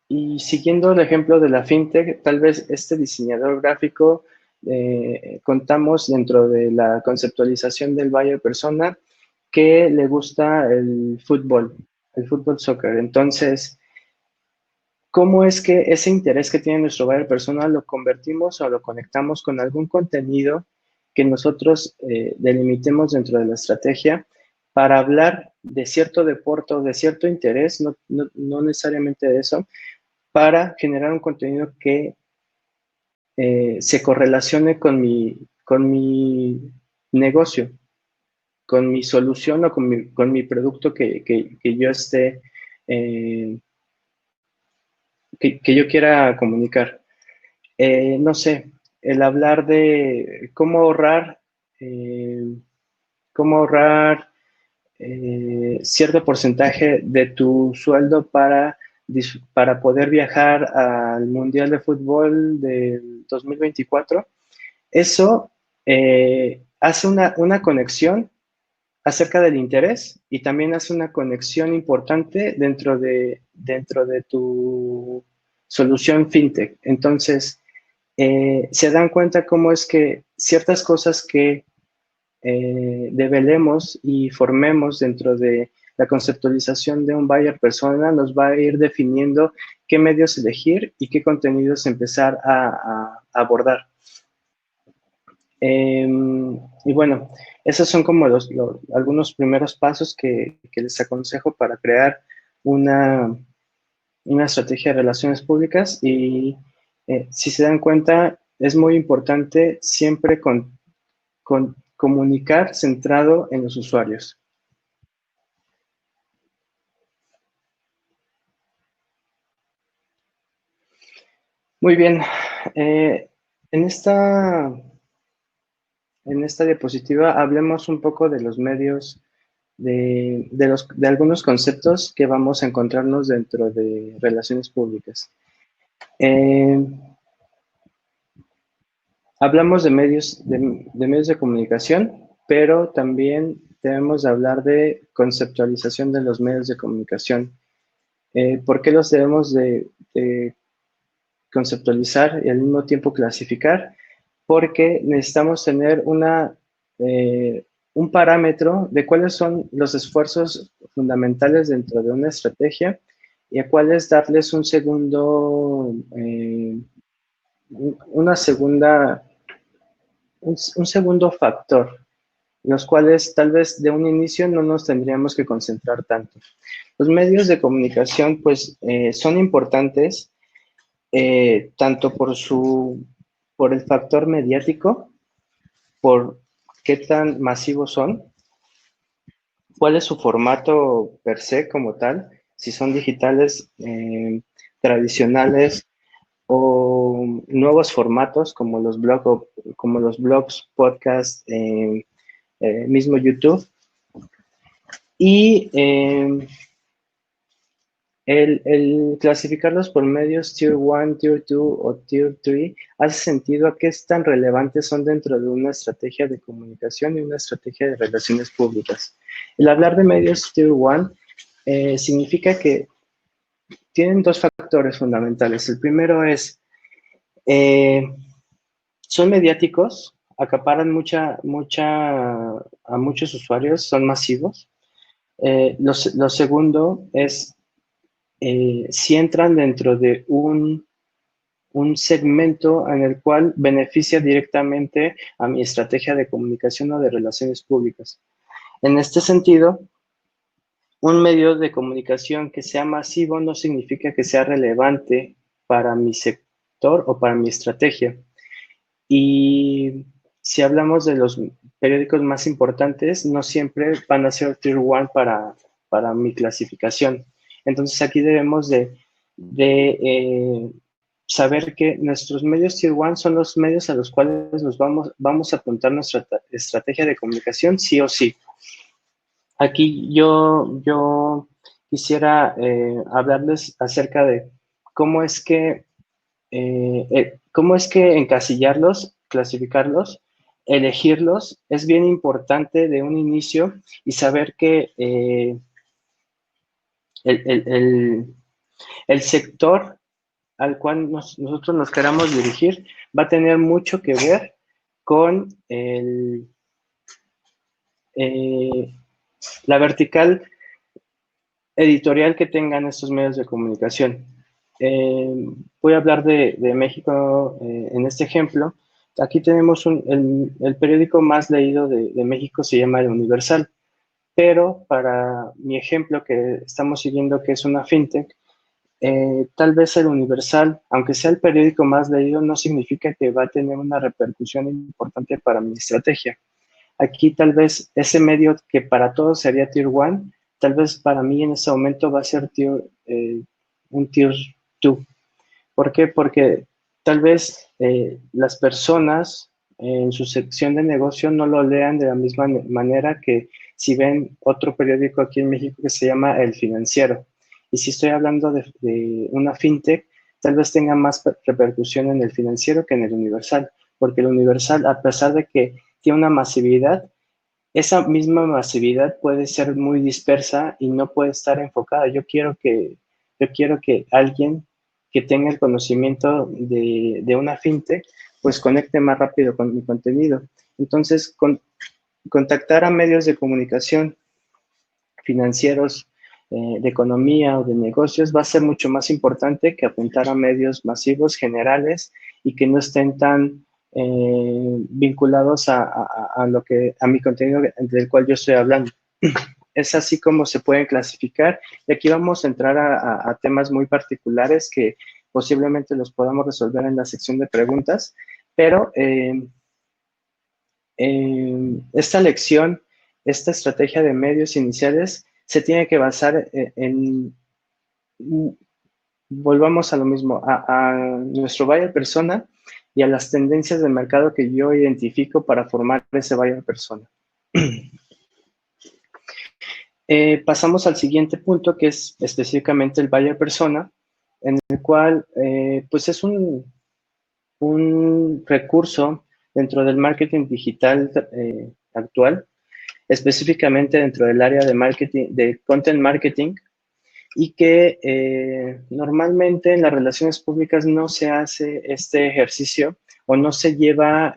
Y siguiendo el ejemplo de la fintech, tal vez este diseñador gráfico contamos dentro de la conceptualización del buyer persona que le gusta el fútbol soccer. Entonces, ¿cómo es que ese interés que tiene nuestro buyer persona lo convertimos o lo conectamos con algún contenido que nosotros delimitemos dentro de la estrategia para hablar de cierto deporte o de cierto interés, no necesariamente de eso, para generar un contenido que se correlacione con mi negocio, con mi solución o con mi producto que yo esté, que yo quiera comunicar. No sé, el hablar de cómo ahorrar cierto porcentaje de tu sueldo para poder viajar al Mundial de Fútbol del 2024, eso hace una conexión acerca del interés y también hace una conexión importante dentro de tu solución fintech. Entonces, se dan cuenta cómo es que ciertas cosas que develemos y formemos dentro de la conceptualización de un buyer persona nos va a ir definiendo qué medios elegir y qué contenidos empezar a abordar. Y bueno, esos son como algunos primeros pasos que les aconsejo para crear una estrategia de relaciones públicas y si se dan cuenta, es muy importante siempre comunicar centrado en los usuarios. Muy bien. En esta diapositiva hablemos un poco de los medios, de algunos conceptos que vamos a encontrarnos dentro de relaciones públicas. Hablamos de medios de comunicación, pero también debemos de hablar de conceptualización de los medios de comunicación. ¿Por qué los debemos de conceptualizar y al mismo tiempo clasificar? Porque necesitamos tener un parámetro de cuáles son los esfuerzos fundamentales dentro de una estrategia y a cuáles darles un segundo, un segundo factor, los cuales tal vez de un inicio no nos tendríamos que concentrar tanto. Los medios de comunicación, pues, son importantes tanto por el factor mediático, por qué tan masivos son, cuál es su formato per se como tal, si son digitales, tradicionales o nuevos formatos como los blogs, podcasts, mismo YouTube. Y el clasificarlos por medios Tier 1, Tier 2 o Tier 3 hace sentido a qué tan relevantes son dentro de una estrategia de comunicación y una estrategia de relaciones públicas. El hablar de medios Tier 1 significa que tienen dos factores fundamentales. El primero es, son mediáticos, acaparan a muchos usuarios, son masivos. Lo segundo es, si entran dentro de un segmento en el cual beneficia directamente a mi estrategia de comunicación o de relaciones públicas. En este sentido, un medio de comunicación que sea masivo no significa que sea relevante para mi sector o para mi estrategia. Y si hablamos de los periódicos más importantes, no siempre van a ser Tier 1 para mi clasificación. Entonces aquí debemos de saber que nuestros medios Tier 1 son los medios a los cuales nos vamos a apuntar nuestra estrategia de comunicación sí o sí. Aquí yo quisiera hablarles acerca de cómo es que encasillarlos, clasificarlos, elegirlos, es bien importante de un inicio y saber que el sector al cual nosotros nos queramos dirigir va a tener mucho que ver con la vertical editorial que tengan estos medios de comunicación. Voy a hablar de México en este ejemplo. Aquí tenemos el periódico más leído de México, se llama El Universal, pero para mi ejemplo que estamos siguiendo, que es una fintech, tal vez El Universal, aunque sea el periódico más leído, no significa que va a tener una repercusión importante para mi estrategia. Aquí tal vez ese medio que para todos sería Tier 1, tal vez para mí en ese momento va a ser un Tier 2. ¿Por qué? Porque tal vez las personas en su sección de negocio no lo lean de la misma manera que si ven otro periódico aquí en México que se llama El Financiero. Y si estoy hablando de una fintech, tal vez tenga más repercusión en El Financiero que en El Universal, porque El Universal, a pesar de que tiene una masividad, esa misma masividad puede ser muy dispersa y no puede estar enfocada. Yo quiero que alguien que tenga el conocimiento de una fintech, pues conecte más rápido con mi contenido. Entonces, contactar a medios de comunicación financieros, de economía o de negocios va a ser mucho más importante que apuntar a medios masivos, generales y que no estén tan vinculados a mi contenido del cual yo estoy hablando. Es así como se pueden clasificar y aquí vamos a entrar a temas muy particulares que posiblemente los podamos resolver en la sección de preguntas, pero esta lección, esta estrategia de medios iniciales se tiene que basar volvamos a lo mismo, a nuestro buyer persona y a las tendencias de mercado que yo identifico para formar ese buyer persona. Pasamos al siguiente punto, que es específicamente el buyer persona, en el cual pues es un recurso dentro del marketing digital actual, específicamente dentro del área de marketing, de content marketing, y que normalmente en las relaciones públicas no se hace este ejercicio o no se lleva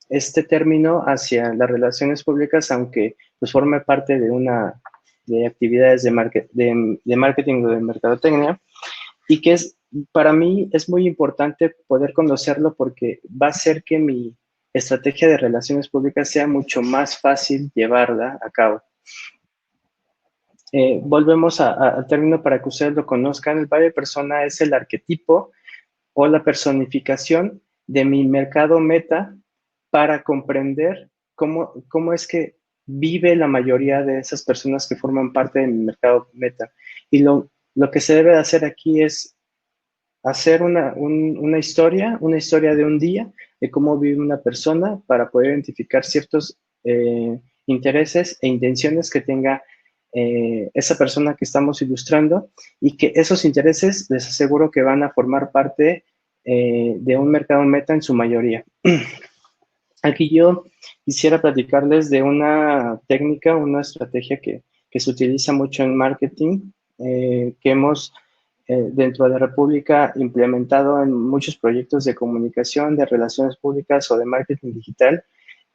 este término hacia las relaciones públicas, aunque pues forme parte de actividades de marketing o de mercadotecnia, y que para mí es muy importante poder conocerlo porque va a hacer que mi estrategia de relaciones públicas sea mucho más fácil llevarla a cabo. Volvemos al término para que ustedes lo conozcan. El buyer persona es el arquetipo o la personificación de mi mercado meta para comprender cómo es que vive la mayoría de esas personas que forman parte de mi mercado meta. Y lo que se debe de hacer aquí es hacer una historia de un día, de cómo vive una persona para poder identificar ciertos intereses e intenciones que tenga esa persona que estamos ilustrando, y que esos intereses les aseguro que van a formar parte de un mercado meta en su mayoría. Aquí yo quisiera platicarles de una técnica, una estrategia que se utiliza mucho en marketing, que hemos dentro de República implementado en muchos proyectos de comunicación, de relaciones públicas o de marketing digital,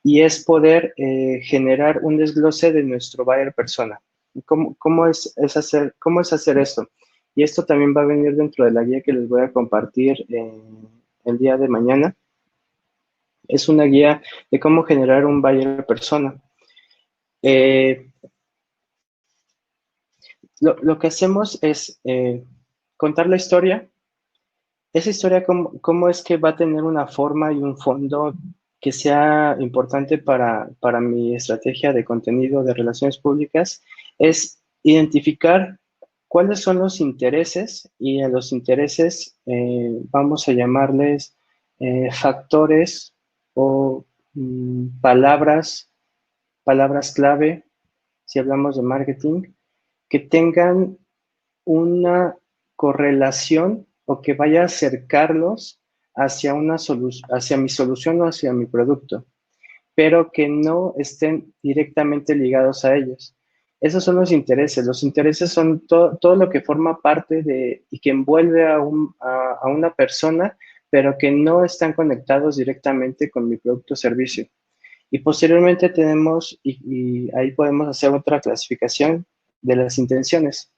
y es poder generar un desglose de nuestro buyer persona. ¿Cómo es hacer esto? Y esto también va a venir dentro de la guía que les voy a compartir el día de mañana. Es una guía de cómo generar un buyer persona. Lo que hacemos es contar la historia. Esa historia, ¿cómo es que va a tener una forma y un fondo que sea importante para mi estrategia de contenido de relaciones públicas? Es identificar cuáles son los intereses, y a los intereses vamos a llamarles factores o palabras clave, si hablamos de marketing, que tengan una correlación o que vaya a acercarlos hacia hacia mi solución o hacia mi producto, pero que no estén directamente ligados a ellos. Esos son los intereses. Los intereses son todo lo que forma parte de y que envuelve a una persona, pero que no están conectados directamente con mi producto o servicio. Y posteriormente tenemos, y ahí podemos hacer otra clasificación de las intenciones.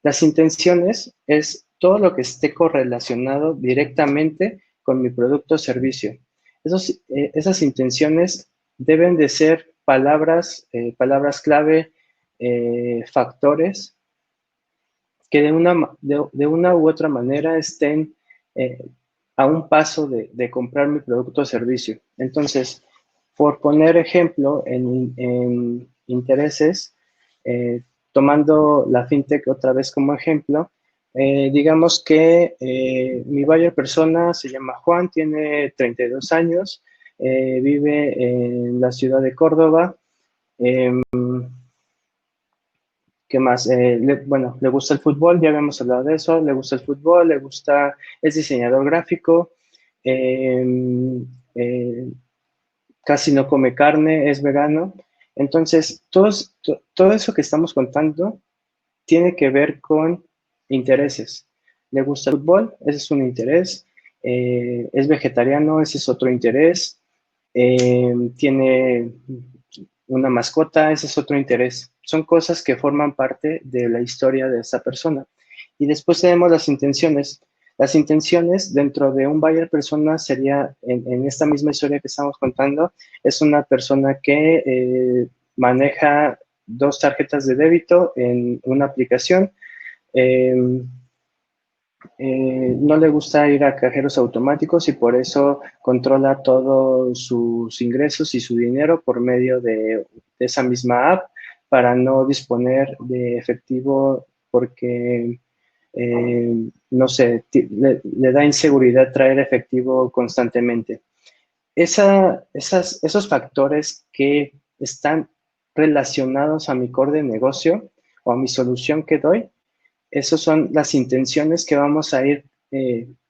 Las intenciones es todo lo que esté correlacionado directamente con mi producto o servicio. Esas intenciones deben de ser palabras clave, factores que de una u otra manera estén a un paso de comprar mi producto o servicio. Entonces, por poner ejemplo en intereses, tomando la fintech otra vez como ejemplo, digamos que mi buyer persona se llama Juan, tiene 32 años, vive en la ciudad de Córdoba. ¿Qué más? Le gusta el fútbol, ya habíamos hablado de eso, le gusta el fútbol, es diseñador gráfico, casi no come carne, es vegano. Entonces, todo eso que estamos contando tiene que ver con intereses. Le gusta el fútbol, ese es un interés. Es vegetariano, ese es otro interés. Tiene una mascota, ese es otro interés. Son cosas que forman parte de la historia de esa persona. Y después tenemos las intenciones. Las intenciones dentro de un buyer persona sería, en esta misma historia que estamos contando, es una persona que maneja 2 tarjetas de débito en una aplicación. no le gusta ir a cajeros automáticos y por eso controla todos sus ingresos y su dinero por medio de esa misma app para no disponer de efectivo porque, no sé, le da inseguridad traer efectivo constantemente. Esos factores que están relacionados a mi core de negocio o a mi solución que doy, esas son las intenciones que vamos a ir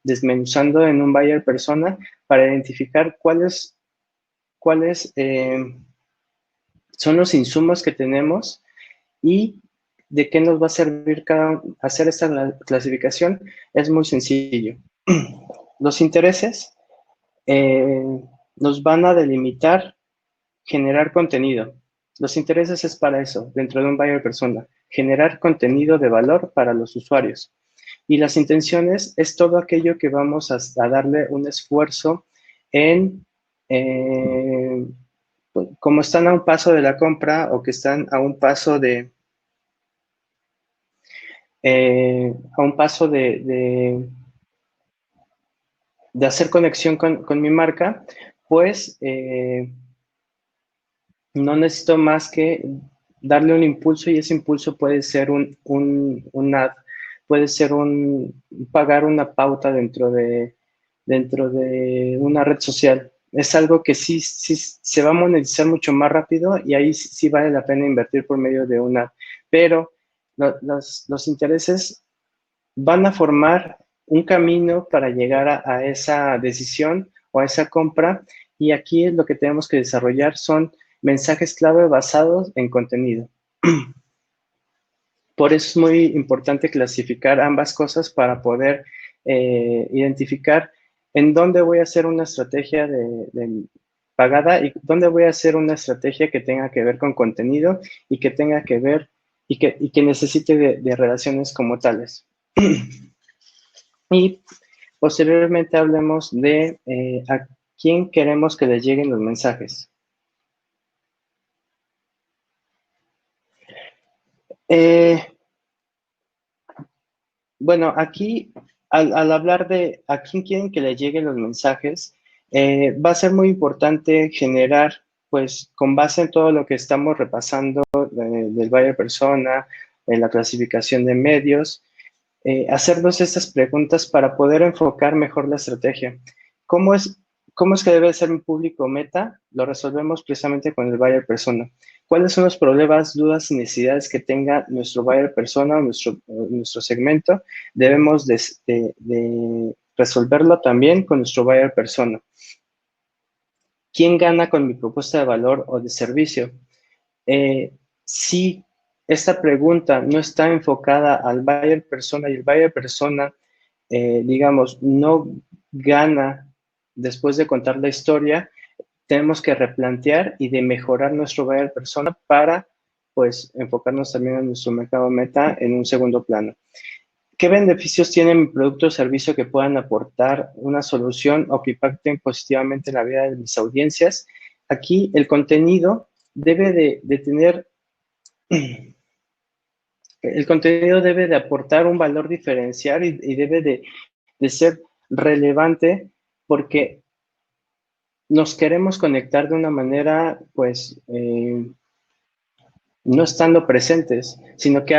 desmenuzando en un buyer persona para identificar cuáles son los insumos que tenemos y de qué nos va a servir hacer esta clasificación. Es muy sencillo. Los intereses nos van a delimitar generar contenido. Los intereses es para eso, dentro de un buyer persona, generar contenido de valor para los usuarios. Y las intenciones es todo aquello que vamos a darle un esfuerzo en, como están a un paso de la compra o que están a un paso de hacer conexión con mi marca, pues no necesito más que darle un impulso y ese impulso puede ser un ad, puede ser pagar una pauta dentro de una red social. Es algo que sí se va a monetizar mucho más rápido y ahí sí vale la pena invertir por medio de una ad. Pero los intereses van a formar un camino para llegar a esa decisión o a esa compra y aquí lo que tenemos que desarrollar son mensajes clave basados en contenido. Por eso es muy importante clasificar ambas cosas para poder identificar en dónde voy a hacer una estrategia de pagada y dónde voy a hacer una estrategia que tenga que ver con contenido y que tenga que ver y que necesite de relaciones como tales. Y posteriormente hablemos de a quién queremos que les lleguen los mensajes. Bueno, aquí al hablar de a quién quieren que les lleguen los mensajes, va a ser muy importante generar, pues con base en todo lo que estamos repasando del buyer persona, en la clasificación de medios, hacernos estas preguntas para poder enfocar mejor la estrategia. ¿Cómo es, cómo es que debe ser mi público meta? Lo resolvemos precisamente con el buyer persona. ¿Cuáles son los problemas, dudas y necesidades que tenga nuestro buyer persona o nuestro segmento? Debemos de resolverlo también con nuestro buyer persona. ¿Quién gana con mi propuesta de valor o de servicio? Si esta pregunta no está enfocada al buyer persona y el buyer persona, digamos, no gana después de contar la historia, tenemos que replantear y de mejorar nuestro buyer persona para, pues, enfocarnos también en nuestro mercado meta en un segundo plano. ¿Qué beneficios tiene mi producto o servicio que puedan aportar una solución o que impacten positivamente la vida de mis audiencias? Aquí el contenido debe de tener el contenido debe de aportar un valor diferencial y debe de ser relevante porque nos queremos conectar de una manera, pues, no estando presentes, sino que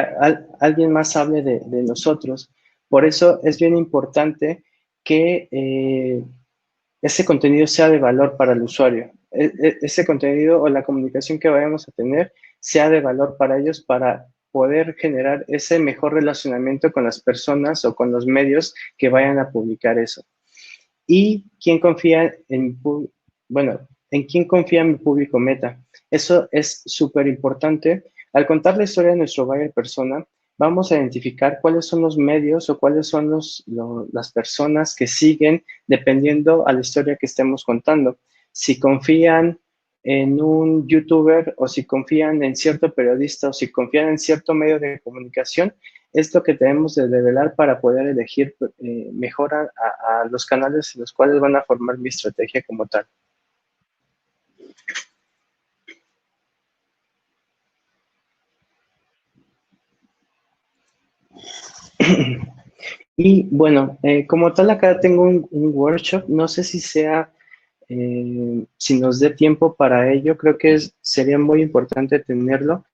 alguien más hable de nosotros. Por eso es bien importante que ese contenido sea de valor para el usuario. Ese contenido o la comunicación que vayamos a tener sea de valor para ellos para poder generar ese mejor relacionamiento con las personas o con los medios que vayan a publicar eso. ¿Y quién confía bueno, en quién confía mi público meta? Eso es súper importante. Al contar la historia de nuestro buyer persona, vamos a identificar cuáles son los medios o cuáles son las personas que siguen dependiendo a la historia que estemos contando. Si confían en un youtuber o si confían en cierto periodista o si confían en cierto medio de comunicación, es lo que tenemos de develar para poder elegir mejor a los canales en los cuales van a formar mi estrategia como tal. Y bueno, como tal acá tengo un workshop, no sé si sea, si nos dé tiempo para ello, creo que sería muy importante tenerlo,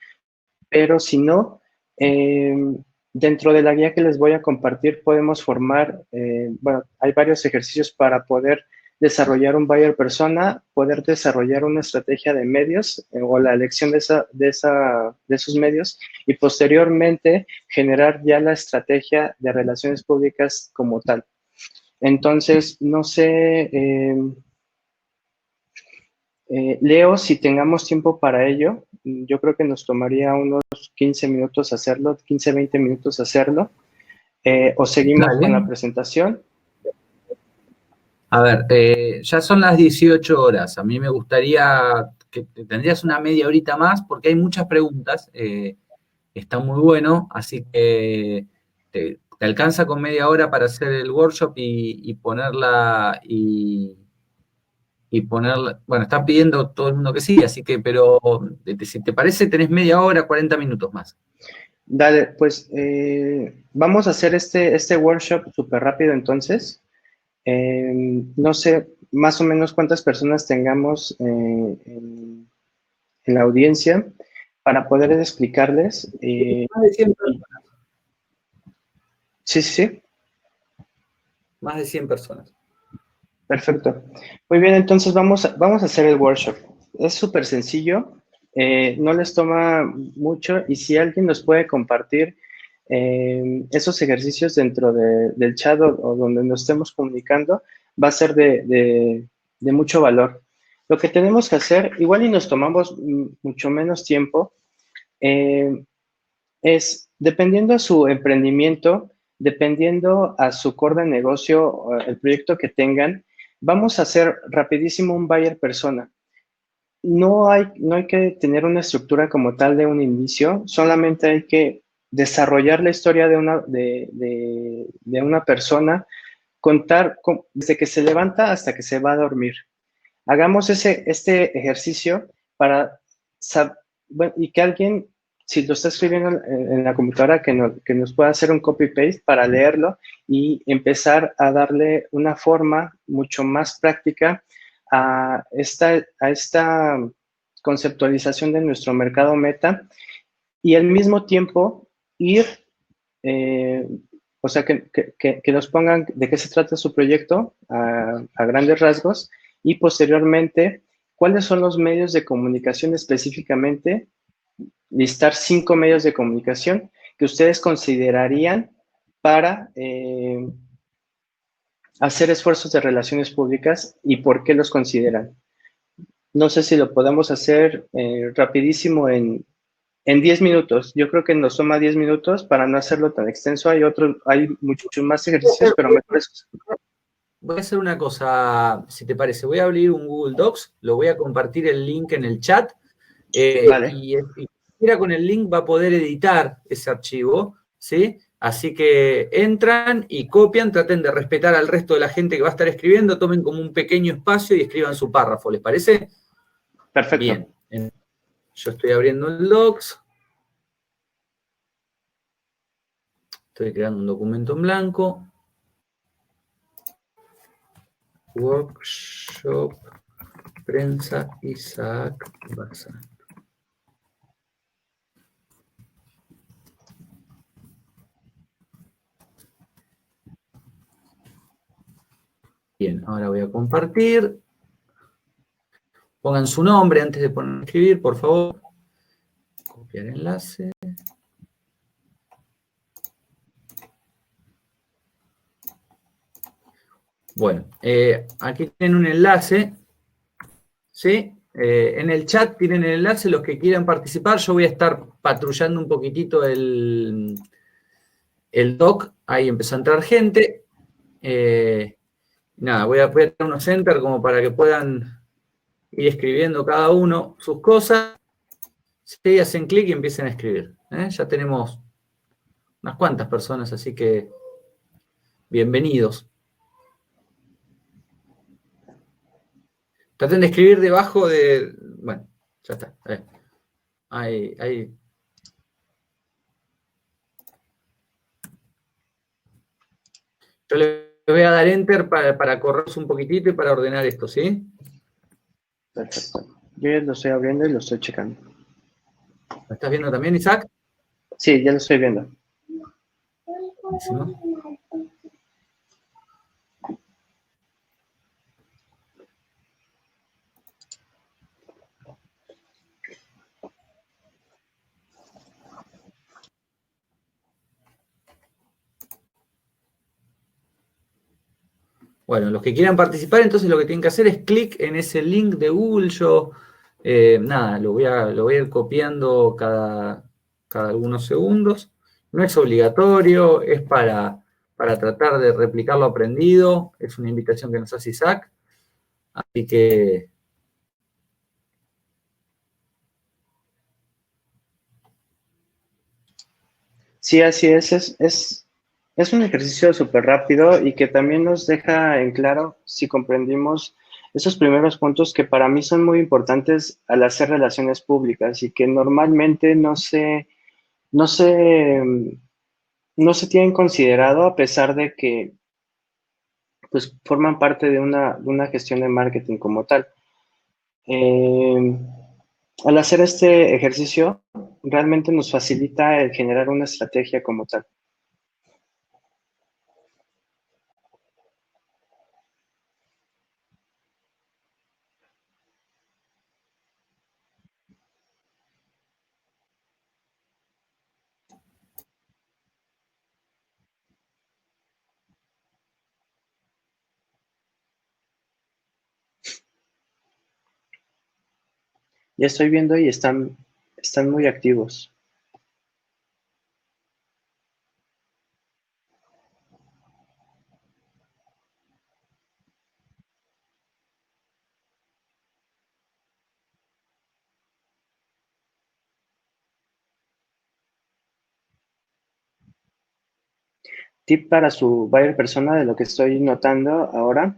pero si no, eh, dentro de la guía que les voy a compartir podemos formar, bueno, hay varios ejercicios para poder desarrollar un buyer persona, poder desarrollar una estrategia de medios o la elección de esos medios y posteriormente generar ya la estrategia de relaciones públicas como tal. Entonces, no sé, Leo, si tengamos tiempo para ello, yo creo que nos tomaría unos 15 minutos hacerlo, 15, 20 minutos hacerlo, o seguimos con Dale. la presentación. A ver, ya son las 18 horas. A mí me gustaría que tendrías una media horita más porque hay muchas preguntas. Está muy bueno, así que te alcanza con media hora para hacer el workshop y ponerla y ponerla. Bueno, está pidiendo todo el mundo que sí, así que, pero si te parece, tenés media hora, 40 minutos más. Dale, pues vamos a hacer este workshop súper rápido entonces. No sé más o menos cuántas personas tengamos en la audiencia para poder explicarles. Más de 100 personas. Sí, sí, sí. Más de 100 personas. Perfecto. Muy bien, entonces vamos a hacer el workshop. Es súper sencillo, no les toma mucho y si alguien nos puede compartir esos ejercicios dentro del chat o donde nos estemos comunicando, va a ser de mucho valor. Lo que tenemos que hacer, igual y nos tomamos mucho menos tiempo, eh, es, dependiendo a su emprendimiento, dependiendo a su core de negocio, el proyecto que tengan, vamos a hacer rapidísimo un buyer persona. No hay que tener una estructura como tal de un inicio, solamente hay que desarrollar la historia de una persona, contar desde que se levanta hasta que se va a dormir. Hagamos este ejercicio para bueno, y que alguien, si lo está escribiendo en la computadora, que nos pueda hacer un copy-paste para leerlo y empezar a darle una forma mucho más práctica a esta conceptualización de nuestro mercado meta y al mismo tiempo ir, eh, o sea, que nos pongan de qué se trata su proyecto a grandes rasgos y posteriormente cuáles son los medios de comunicación específicamente, listar 5 medios de comunicación que ustedes considerarían para hacer esfuerzos de relaciones públicas y por qué los consideran. No sé si lo podemos hacer rapidísimo en 10 minutos. Yo creo que nos toma 10 minutos para no hacerlo tan extenso. Hay muchos más ejercicios, pero mejor es. Voy a hacer una cosa, si te parece, voy a abrir un Google Docs, lo voy a compartir el link en el chat Vale, y cualquiera con el link va a poder editar ese archivo, ¿sí? Así que entran y copian, traten de respetar al resto de la gente que va a estar escribiendo, tomen como un pequeño espacio y escriban su párrafo, ¿les parece? perfecto. Bien, yo estoy abriendo el Docs, estoy creando un documento en blanco, workshop, prensa, Isaac Baza. Bien, ahora voy a compartir. Pongan su nombre antes de poner a escribir, por favor. Copiar enlace. Bueno, aquí tienen un enlace, ¿sí? En el chat tienen el enlace, los que quieran participar. Yo voy a estar patrullando un poquitito el doc. Ahí empezó a entrar gente. Nada, voy a dar unos enter como para que puedan ir escribiendo cada uno sus cosas. Si hacen clic y empiecen a escribir. Ya tenemos unas cuantas personas, así que bienvenidos. Traten de escribir debajo de. Bueno, ya está. Ahí. Yo le voy a dar enter para correrse un poquitito y para ordenar esto, ¿sí? Perfecto. Yo ya lo estoy abriendo y lo estoy checando. ¿Lo estás viendo también, Isaac? Sí, ya lo estoy viendo. Buenísimo. Bueno, los que quieran participar, entonces lo que tienen que hacer es clic en ese link de Google. Yo, nada, lo voy a ir copiando cada algunos segundos. No es obligatorio, es para tratar de replicar lo aprendido. Es una invitación que nos hace Isaac. Así que, Sí, así es. Es un ejercicio súper rápido y que también nos deja en claro si comprendimos esos primeros puntos que para mí son muy importantes al hacer relaciones públicas y que normalmente no se, no se tienen considerado a pesar de que pues, forman parte de una gestión de marketing como tal. Eh, Al hacer este ejercicio, realmente nos facilita el generar una estrategia como tal. Ya estoy viendo y están muy activos. Tip para su buyer persona de lo que estoy notando ahora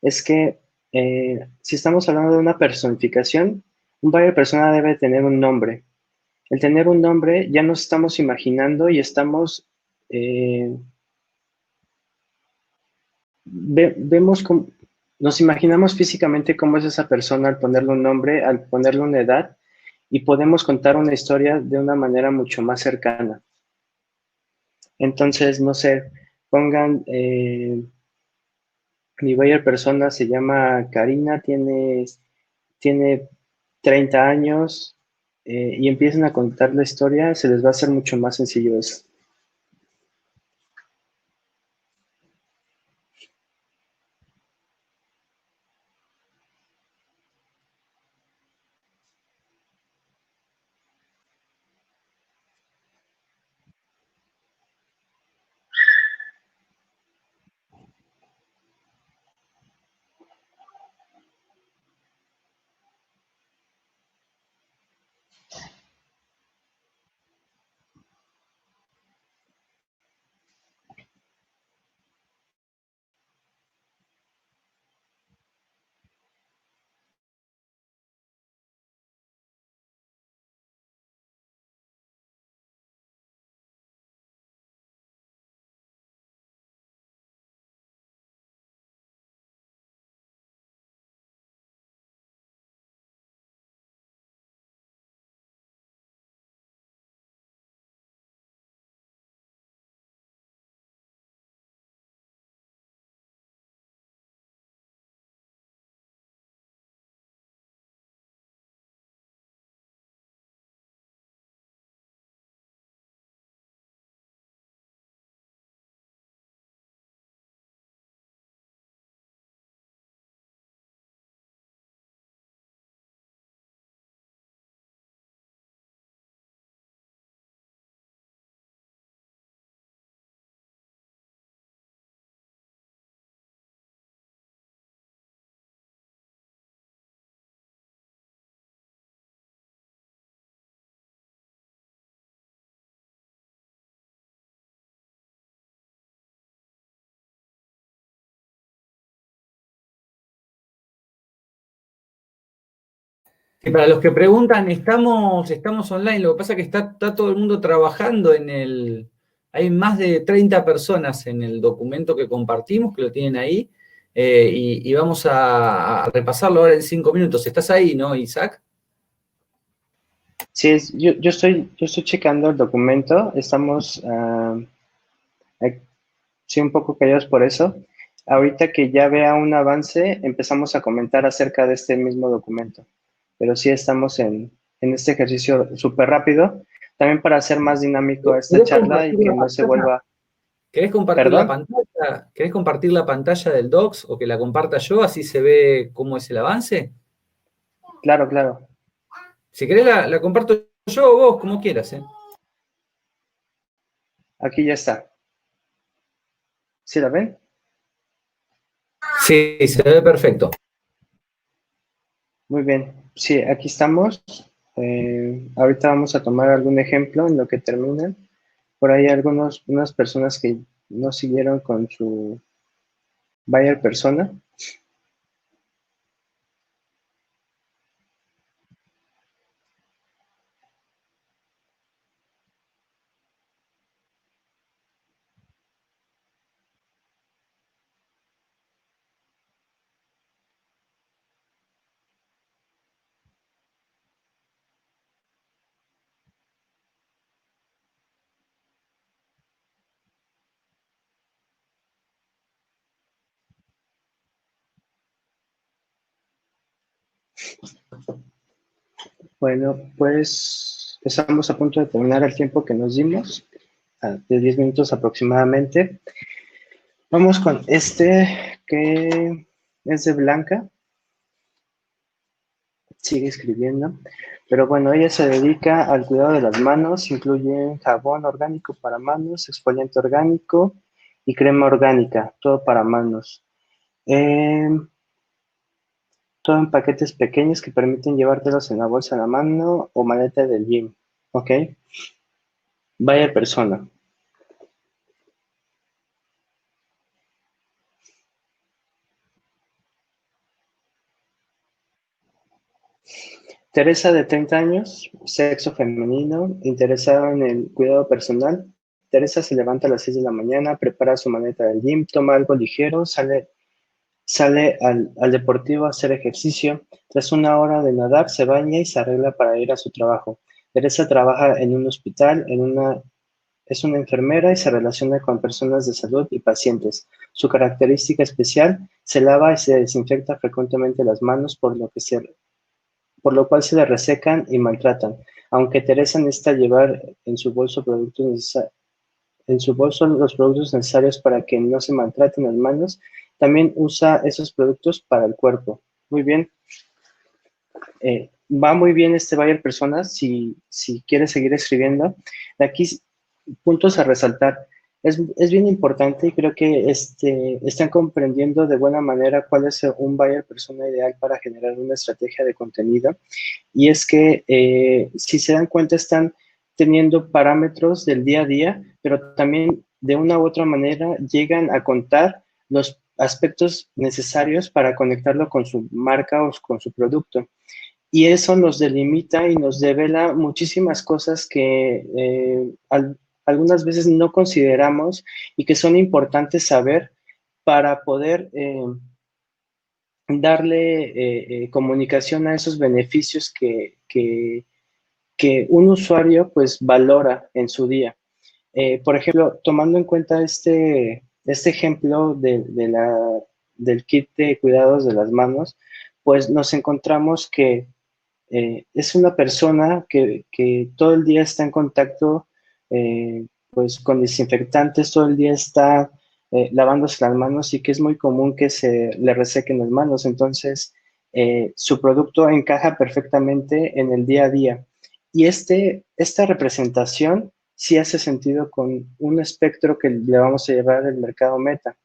es que si estamos hablando de una personificación, un buyer persona debe tener un nombre. El tener un nombre ya nos estamos imaginando y eh, vemos nos imaginamos físicamente cómo es esa persona al ponerle un nombre, al ponerle una edad y podemos contar una historia de una manera mucho más cercana. Entonces, no sé, pongan mi buyer persona se llama Karina, tiene 30 años y empiezan a contar la historia, se les va a hacer mucho más sencillo eso. y para los que preguntan, estamos online. Lo que pasa es que está todo el mundo trabajando Hay más de 30 personas en el documento que compartimos, que lo tienen ahí, y vamos a repasarlo ahora en 5 minutos. ¿Estás ahí, no, Isaac? Sí, yo estoy checando el documento, estamos sí, un poco callados por eso. Ahorita que ya vea un avance, empezamos a comentar acerca de este mismo documento. Pero sí estamos en este ejercicio súper rápido, también para hacer más dinámico esta ¿Querés charla y compartir que la no se pantalla? vuelva... ¿Querés compartir la ¿Perdón? pantalla? ¿Querés compartir la pantalla del Docs o que la comparta yo, así se ve cómo es el avance? Claro, claro. Si querés la comparto yo o vos, como quieras, ¿eh? Aquí ya está. ¿Sí la ven? Sí, se ve perfecto. Muy bien. Sí, aquí estamos. Ahorita vamos a tomar algún ejemplo en lo que terminan. Por ahí unas personas que no siguieron con su buyer persona. Bueno, pues estamos a punto de terminar el tiempo que nos dimos, de 10 minutos aproximadamente. Vamos con este que es de Blanca, sigue escribiendo, pero bueno, ella se dedica al cuidado de las manos, incluye jabón orgánico para manos, exfoliante orgánico y crema orgánica, todo para manos. Eh, Todo en paquetes pequeños que permiten llevártelos en la bolsa de la mano o maleta del gym, ¿ok? Vaya persona. Teresa, de 30 años, sexo femenino, interesada en el cuidado personal. Teresa se levanta a las 6 de la mañana, prepara su maleta del gym, toma algo ligero, sale al deportivo a hacer ejercicio. Tras una hora de nadar, se baña y se arregla para ir a su trabajo. Teresa trabaja en un hospital, es una enfermera y se relaciona con personas de salud y pacientes. Su característica especial, se lava y se desinfecta frecuentemente las manos, por lo cual se le resecan y maltratan. Aunque Teresa necesita llevar en su bolso los productos necesarios para que no se maltraten las manos, también usa esos productos para el cuerpo. Muy bien. Va muy bien este Bayer Personas si quieres seguir escribiendo. De aquí, puntos a resaltar. Es bien importante y creo que están comprendiendo de buena manera cuál es un buyer persona ideal para generar una estrategia de contenido. Y es que, si se dan cuenta, están teniendo parámetros del día a día, pero también de una u otra manera llegan a contar los aspectos necesarios para conectarlo con su marca o con su producto. Y eso nos delimita y nos devela muchísimas cosas que algunas veces no consideramos y que son importantes saber para poder darle comunicación a esos beneficios que un usuario pues valora en su día. Por ejemplo, tomando en cuenta este ejemplo del kit de cuidados de las manos, pues nos encontramos que es una persona que todo el día está en contacto pues con desinfectantes, todo el día está lavándose las manos y que es muy común que se le resequen las manos. Entonces, su producto encaja perfectamente en el día a día. Y esta representación sí hace sentido con un espectro que le vamos a llevar al mercado meta.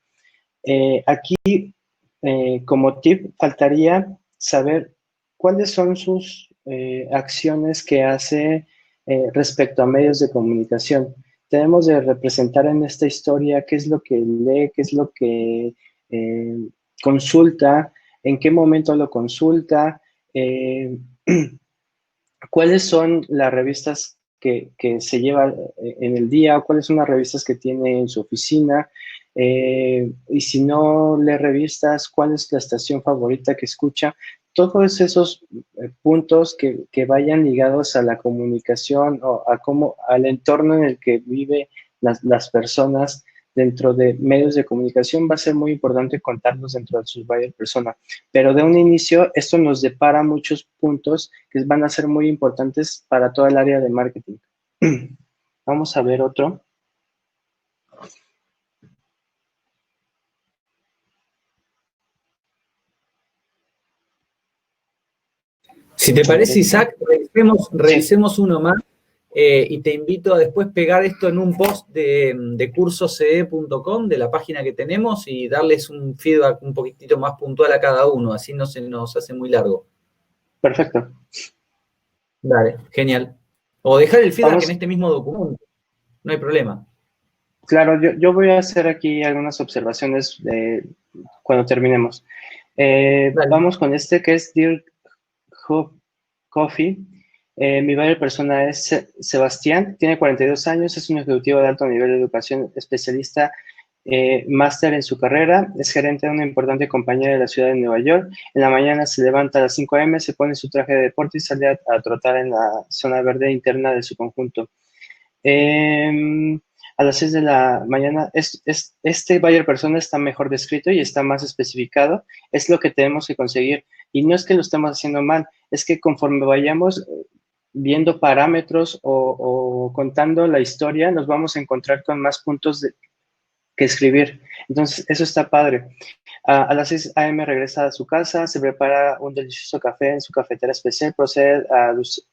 Aquí, como tip, faltaría saber cuáles son sus acciones que hace respecto a medios de comunicación. Tenemos de representar en esta historia qué es lo que lee, qué es lo que eh, consulta, en qué momento lo consulta, eh, cuáles son las revistas que se lleva en el día, o cuáles son las revistas que tiene en su oficina, y si no lee revistas, cuál es la estación favorita que escucha. Todos esos puntos que vayan ligados a la comunicación o a cómo, al entorno en el que vive las personas dentro de medios de comunicación, va a ser muy importante contarlos dentro de sus buyer persona. Pero de un inicio, esto nos depara muchos puntos que van a ser muy importantes para toda el área de marketing. Vamos a ver otro. Si te parece, Isaac, revisemos Sí. uno más y te invito a después pegar esto en un post de cursosce.com, de la página que tenemos, y darles un feedback un poquitito más puntual a cada uno, así no se nos hace muy largo. Perfecto. Dale, genial. O dejar el feedback en Vamos, este mismo documento, no hay problema. claro, yo voy a hacer aquí algunas observaciones cuando terminemos. Dale. Vamos con este que es Dear Coffee. Mi buyer persona es Sebastián, tiene 42 años, es un ejecutivo de alto nivel de educación, especialista, máster en su carrera, es gerente de una importante compañía de la ciudad de Nueva York. En la mañana se levanta a las 5 a.m., se pone su traje de deporte y sale a trotar en la zona verde interna de su conjunto. A las 6 de la mañana, este buyer persona está mejor descrito y está más especificado. Es lo que tenemos que conseguir. Y no es que lo estemos haciendo mal, es que conforme vayamos viendo parámetros o contando la historia, nos vamos a encontrar con más puntos que escribir. Entonces, eso está padre. A las 6 a.m. regresa a su casa, se prepara un delicioso café en su cafetera especial, procede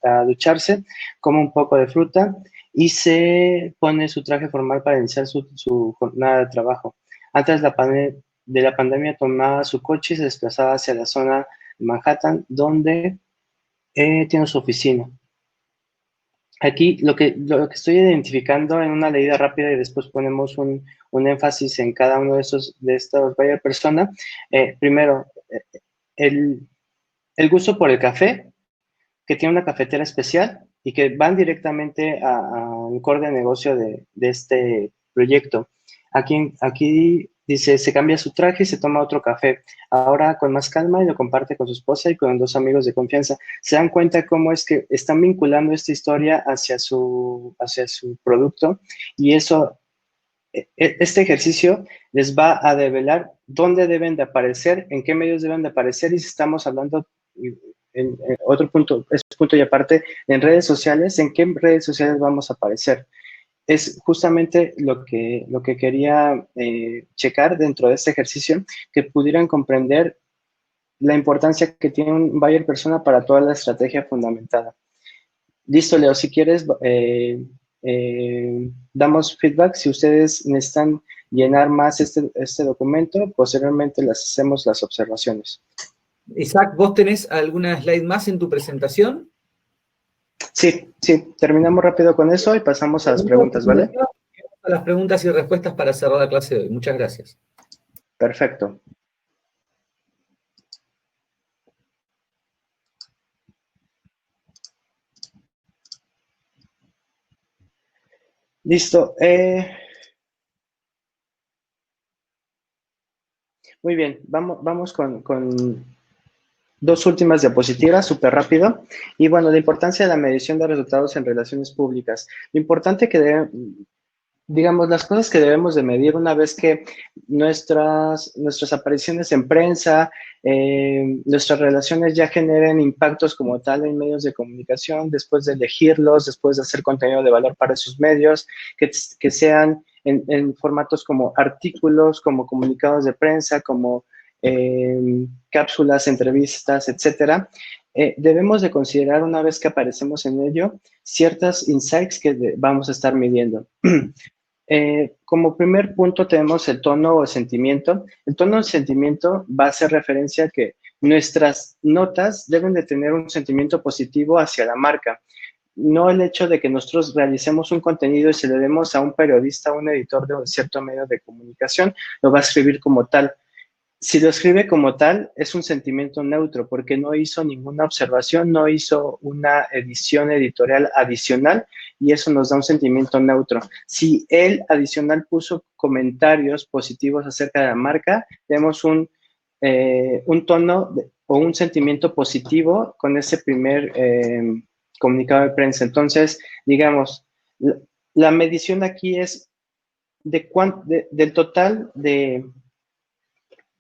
a ducharse, come un poco de fruta y se pone su traje formal para iniciar su jornada de trabajo. Antes de la pandemia tomaba su coche y se desplazaba hacia la zona de Manhattan, donde tiene su oficina. Aquí lo que estoy identificando en una leída rápida y después ponemos un énfasis en cada uno de estos buyer persona. Primero, el, el gusto por el café, que tiene una cafetera especial y que van directamente al core de negocio de este proyecto. Aquí dice, se cambia su traje y se toma otro café, ahora con más calma, y lo comparte con su esposa y con dos amigos de confianza. Se dan cuenta cómo es que están vinculando esta historia hacia su producto, y eso, este ejercicio les va a develar dónde deben de aparecer, en qué medios deben de aparecer, y si estamos hablando en otro punto, es punto y aparte, en redes sociales, en qué redes sociales vamos a aparecer. Es justamente lo que quería checar dentro de este ejercicio, que pudieran comprender la importancia que tiene un buyer persona para toda la estrategia fundamentada. Listo, Leo, si quieres, damos feedback. Si ustedes necesitan llenar más este documento, posteriormente les hacemos las observaciones. Isaac, ¿vos tenés alguna slide más en tu presentación? Sí, terminamos rápido con eso y pasamos a las preguntas, ¿vale? A las preguntas y respuestas para cerrar la clase de hoy. Muchas gracias. Perfecto. Listo. Muy bien, vamos con dos últimas diapositivas, súper rápido. Y bueno, la importancia de la medición de resultados en relaciones públicas. Lo importante digamos, las cosas que debemos de medir una vez que nuestras apariciones en prensa, nuestras relaciones ya generen impactos como tal en medios de comunicación, después de elegirlos, después de hacer contenido de valor para esos medios, que sean en formatos como artículos, como comunicados de prensa, como cápsulas, entrevistas, etcétera. Debemos de considerar, una vez que aparecemos en ello, ciertos insights que vamos a estar midiendo. Como primer punto tenemos el tono o sentimiento. El tono o sentimiento va a hacer referencia a que nuestras notas deben de tener un sentimiento positivo hacia la marca. No el hecho de que nosotros realicemos un contenido y se lo demos a un periodista o un editor de un cierto medio de comunicación, lo va a escribir como tal. Si lo escribe como tal, es un sentimiento neutro porque no hizo ninguna observación, no hizo una edición editorial adicional y eso nos da un sentimiento neutro. Si él adicional puso comentarios positivos acerca de la marca, tenemos un tono o un sentimiento positivo con ese primer comunicado de prensa. Entonces, digamos, la medición aquí es del total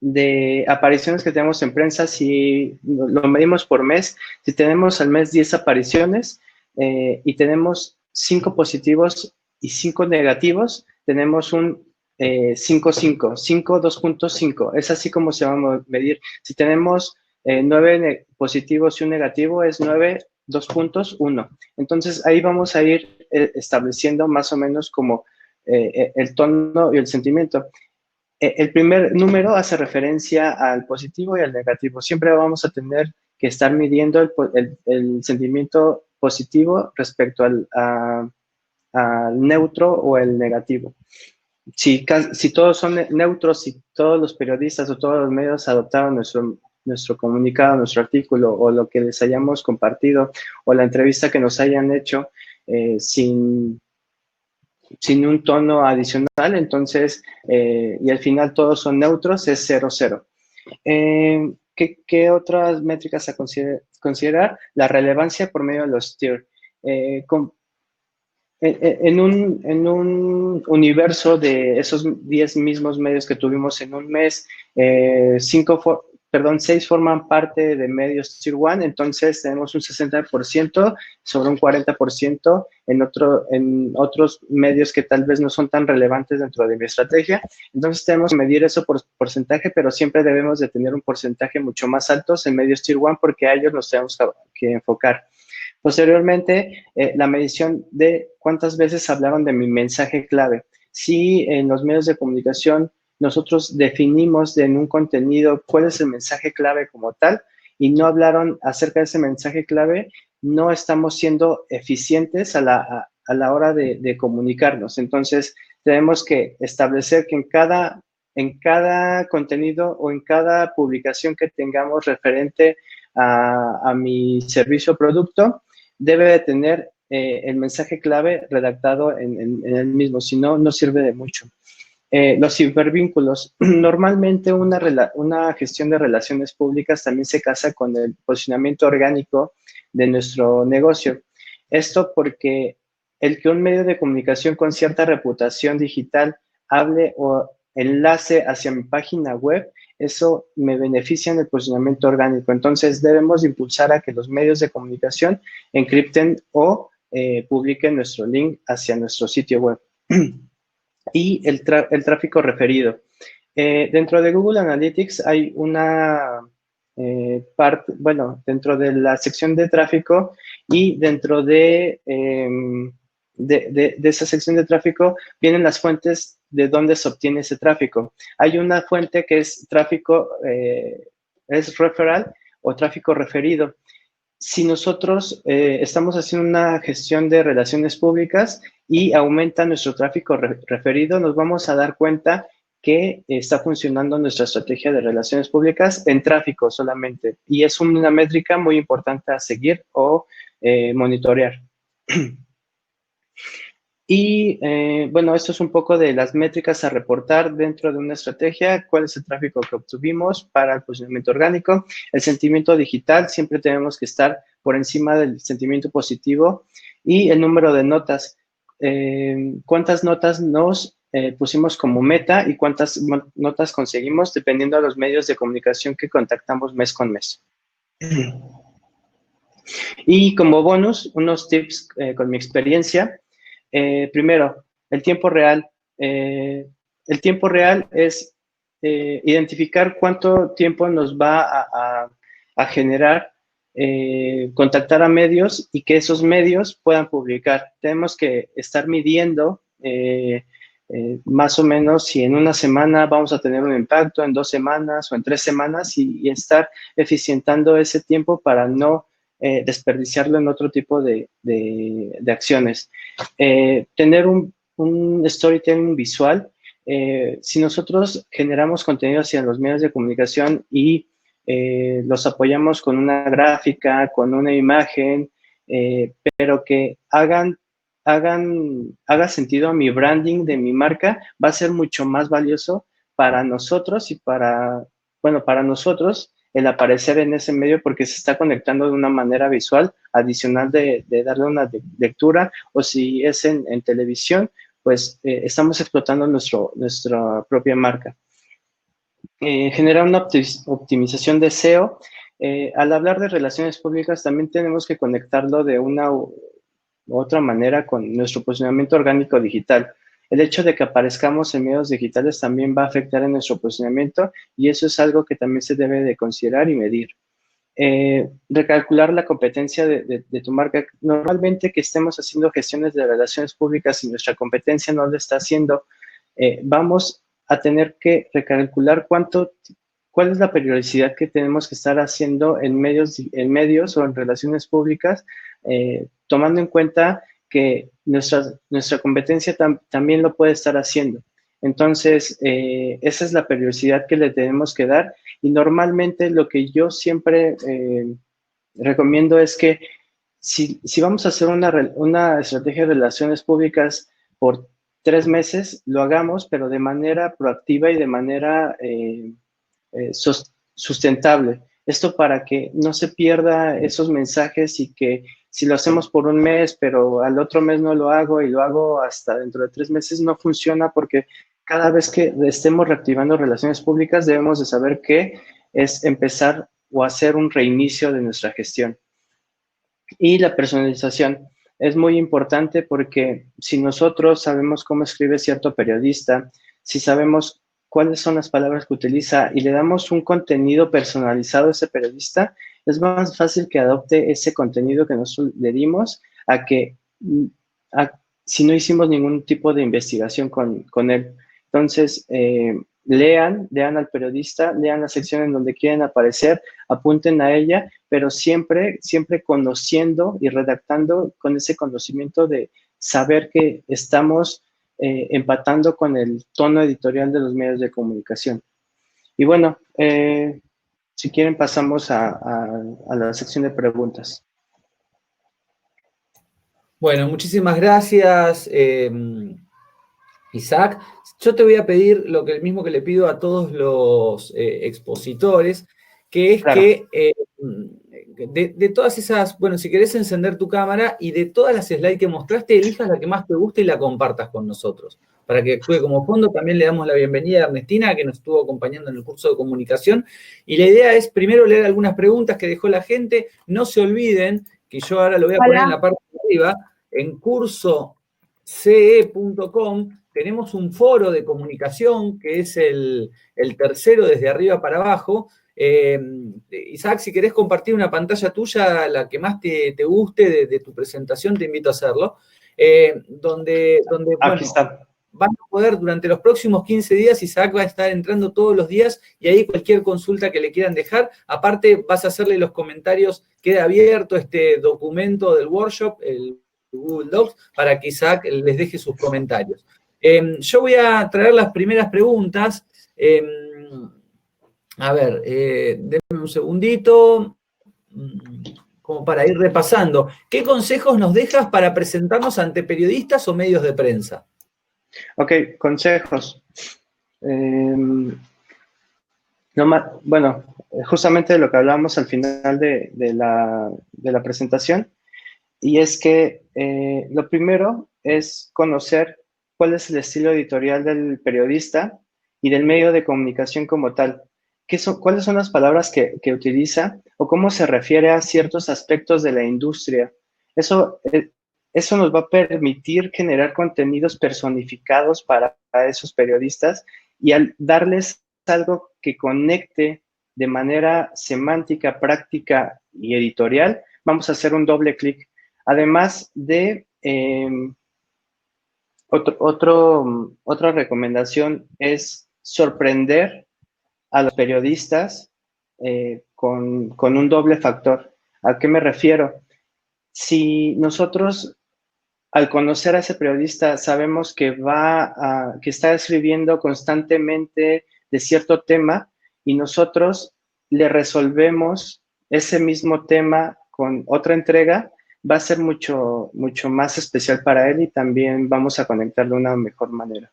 de apariciones que tenemos en prensa, si lo medimos por mes, si tenemos al mes 10 apariciones y tenemos 5 positivos y 5 negativos, tenemos un 5-5, 5, 2.5. Es así como se va a medir. Si tenemos 9 positivos y un negativo, es 9, 2 puntos, 1. Entonces, ahí vamos a ir estableciendo más o menos como el tono y el sentimiento. El primer número hace referencia al positivo y al negativo. Siempre vamos a tener que estar midiendo el sentimiento positivo respecto al neutro o el negativo. Si todos son neutros, si todos los periodistas o todos los medios adoptaron nuestro comunicado, nuestro artículo o lo que les hayamos compartido o la entrevista que nos hayan hecho sin un tono adicional, entonces, y al final todos son neutros, es 0-0. ¿Qué otras métricas a considerar? La relevancia por medio de los tier. En un universo de esos 10 mismos medios que tuvimos en un mes, 6 forman parte de medios Tier 1, entonces tenemos un 60% sobre un 40% en otros medios que tal vez no son tan relevantes dentro de mi estrategia. Entonces tenemos que medir eso por porcentaje, pero siempre debemos de tener un porcentaje mucho más alto en medios Tier 1 porque a ellos nos tenemos que enfocar. Posteriormente, la medición de cuántas veces hablaron de mi mensaje clave. Si en los medios de comunicación nosotros definimos en un contenido cuál es el mensaje clave como tal y no hablaron acerca de ese mensaje clave, no estamos siendo eficientes a la hora de comunicarnos. Entonces, tenemos que establecer que en cada contenido o en cada publicación que tengamos referente a mi servicio o producto, debe de tener el mensaje clave redactado en el mismo, si no, no sirve de mucho. Los hipervínculos. Normalmente una gestión de relaciones públicas también se casa con el posicionamiento orgánico de nuestro negocio. Esto porque el que un medio de comunicación con cierta reputación digital hable o enlace hacia mi página web, eso me beneficia en el posicionamiento orgánico. Entonces, debemos impulsar a que los medios de comunicación encripten o publiquen nuestro link hacia nuestro sitio web. Y el tráfico referido. Dentro de Google Analytics hay una parte, bueno, dentro de la sección de tráfico y dentro de esa sección de tráfico vienen las fuentes de dónde se obtiene ese tráfico. Hay una fuente que es tráfico, es referral o tráfico referido. Si nosotros estamos haciendo una gestión de relaciones públicas y aumenta nuestro tráfico referido, nos vamos a dar cuenta que está funcionando nuestra estrategia de relaciones públicas en tráfico solamente. Y es una métrica muy importante a seguir o monitorear. Y bueno, esto es un poco de las métricas a reportar dentro de una estrategia, cuál es el tráfico que obtuvimos para el posicionamiento orgánico. El sentimiento digital, siempre tenemos que estar por encima del sentimiento positivo. Y el número de notas, cuántas notas nos pusimos como meta y cuántas notas conseguimos dependiendo de los medios de comunicación que contactamos mes con mes. Y como bonus, unos tips con mi experiencia. Primero, el tiempo real. El tiempo real es identificar cuánto tiempo nos va a generar contactar a medios y que esos medios puedan publicar. Tenemos que estar midiendo más o menos si en una semana vamos a tener un impacto, en 2 semanas o en 3 semanas y estar eficientando ese tiempo para no desperdiciarlo en otro tipo de acciones. Tener un storytelling visual. Si nosotros generamos contenido hacia los medios de comunicación y los apoyamos con una gráfica, con una imagen, pero que haga sentido a mi branding de mi marca, va a ser mucho más valioso para nosotros y para nosotros el aparecer en ese medio porque se está conectando de una manera visual adicional de darle una lectura, o si es en televisión, pues estamos explotando nuestra propia marca. Generar una optimización de SEO. Al hablar de relaciones públicas, también tenemos que conectarlo de una u otra manera con nuestro posicionamiento orgánico digital. El hecho de que aparezcamos en medios digitales también va a afectar en nuestro posicionamiento y eso es algo que también se debe de considerar y medir. Recalcular la competencia de tu marca. Normalmente que estemos haciendo gestiones de relaciones públicas y nuestra competencia no lo está haciendo, vamos a tener que recalcular cuál es la periodicidad que tenemos que estar haciendo en medios o en relaciones públicas, tomando en cuenta que nuestra competencia también lo puede estar haciendo. Entonces, esa es la periodicidad que le tenemos que dar y normalmente lo que yo siempre recomiendo es que si vamos a hacer una estrategia de relaciones públicas por 3 meses, lo hagamos, pero de manera proactiva y de manera sustentable. Esto para que no se pierda esos mensajes y que si lo hacemos por un mes, pero al otro mes no lo hago y lo hago hasta dentro de 3 meses, no funciona porque cada vez que estemos reactivando relaciones públicas debemos de saber que es empezar o hacer un reinicio de nuestra gestión. Y la personalización es muy importante porque si nosotros sabemos cómo escribe cierto periodista, si sabemos cuáles son las palabras que utiliza y le damos un contenido personalizado a ese periodista, es más fácil que adopte ese contenido que nosotros le dimos a que si no hicimos ningún tipo de investigación con él. Entonces, lean al periodista, lean la sección en donde quieren aparecer, apunten a ella, pero siempre conociendo y redactando con ese conocimiento de saber que estamos empatando con el tono editorial de los medios de comunicación. Y bueno, si quieren pasamos a la sección de preguntas. Bueno, muchísimas gracias, Isaac. Yo te voy a pedir lo mismo que le pido a todos los expositores, que es Claro. que de todas esas, bueno, si querés encender tu cámara y de todas las slides que mostraste, elijas la que más te guste y la compartas con nosotros. Para que actúe como fondo, también le damos la bienvenida a Ernestina, que nos estuvo acompañando en el curso de comunicación. Y la idea es primero leer algunas preguntas que dejó la gente. No se olviden, que yo ahora lo voy a poner en la parte de arriba, en cursoce.com tenemos un foro de comunicación que es el tercero desde arriba para abajo. Isaac, si querés compartir una pantalla tuya, la que más te guste de tu presentación, te invito a hacerlo. Donde Aquí está. Van a poder, durante los próximos 15 días, Isaac va a estar entrando todos los días y ahí cualquier consulta que le quieran dejar. Aparte, vas a hacerle los comentarios, queda abierto este documento del workshop, el Google Docs, para que Isaac les deje sus comentarios. Yo voy a traer las primeras preguntas. A ver, denme un segundito, como para ir repasando. ¿Qué consejos nos dejas para presentarnos ante periodistas o medios de prensa? Ok, consejos. Bueno, justamente lo que hablamos al final de la presentación, y es que lo primero es conocer cuál es el estilo editorial del periodista y del medio de comunicación como tal. ¿Cuáles son las palabras que utiliza o cómo se refiere a ciertos aspectos de la industria? Eso nos va a permitir generar contenidos personificados para esos periodistas y al darles algo que conecte de manera semántica, práctica y editorial, vamos a hacer un doble clic. Además de otra recomendación es sorprender a los periodistas con un doble factor. ¿A qué me refiero? Si nosotros al conocer a ese periodista sabemos que que está escribiendo constantemente de cierto tema y nosotros le resolvemos ese mismo tema con otra entrega, va a ser mucho, mucho más especial para él y también vamos a conectar de una mejor manera.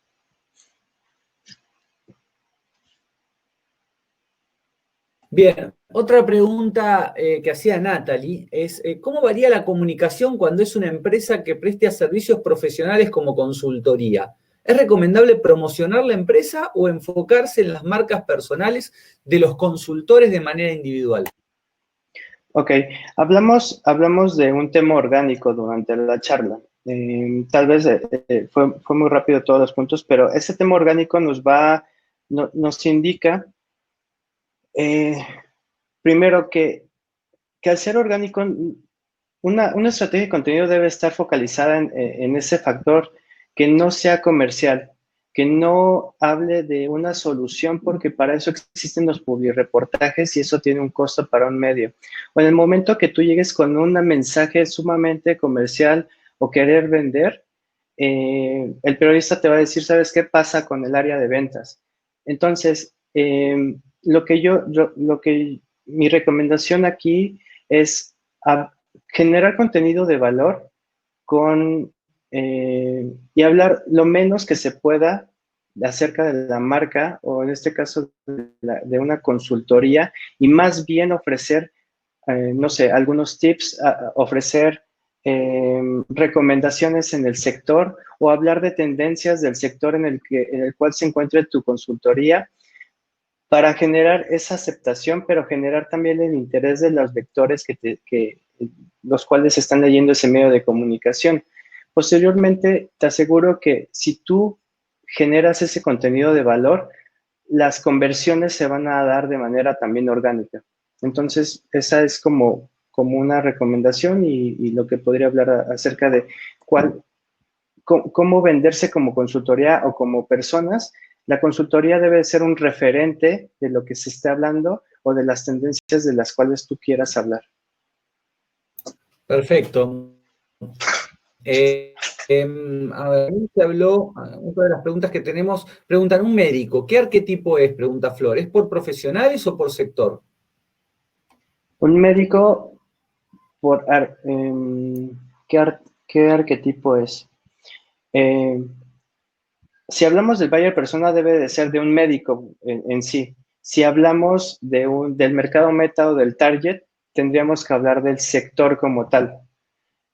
Bien, otra pregunta que hacía Natalie es, ¿cómo varía la comunicación cuando es una empresa que preste servicios profesionales como consultoría? ¿Es recomendable promocionar la empresa o enfocarse en las marcas personales de los consultores de manera individual? Ok, hablamos de un tema orgánico durante la charla. Tal vez fue muy rápido todos los puntos, pero ese tema orgánico nos indica, primero, que al ser orgánico, una estrategia de contenido debe estar focalizada en ese factor, que no sea comercial, que no hable de una solución, porque para eso existen los publireportajes y eso tiene un costo para un medio. O en el momento que tú llegues con un mensaje sumamente comercial o querer vender, el periodista te va a decir, ¿sabes qué pasa con el área de ventas? Entonces, mi recomendación aquí es generar contenido de valor y hablar lo menos que se pueda acerca de la marca, o en este caso de una consultoría, y más bien ofrecer, no sé, algunos tips, ofrecer recomendaciones en el sector, o hablar de tendencias del sector en el cual se encuentre tu consultoría, para generar esa aceptación, pero generar también el interés de los lectores los cuales están leyendo ese medio de comunicación. Posteriormente, te aseguro que si tú generas ese contenido de valor, las conversiones se van a dar de manera también orgánica. Entonces, esa es como una recomendación, y lo que podría hablar acerca de cómo venderse como consultoría o como personas. La consultoría debe ser un referente de lo que se esté hablando o de las tendencias de las cuales tú quieras hablar. Perfecto. A ver, se habló, una de las preguntas que tenemos, preguntan, ¿un médico qué arquetipo es? Pregunta Flor, ¿es por profesionales o por sector? Un médico, ¿qué arquetipo es? Si hablamos del buyer persona, debe de ser de un médico en sí. Si hablamos del mercado meta o del target, tendríamos que hablar del sector como tal.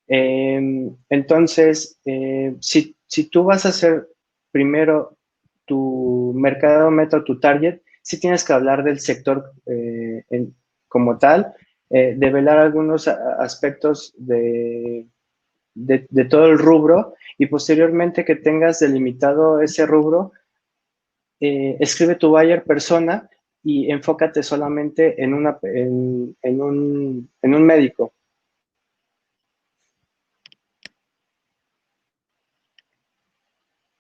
Entonces, si tú vas a hacer primero tu mercado meta o tu target, sí tienes que hablar del sector como tal, develar algunos aspectos de todo el rubro, y posteriormente que tengas delimitado ese rubro, escribe tu buyer persona y enfócate solamente en un médico.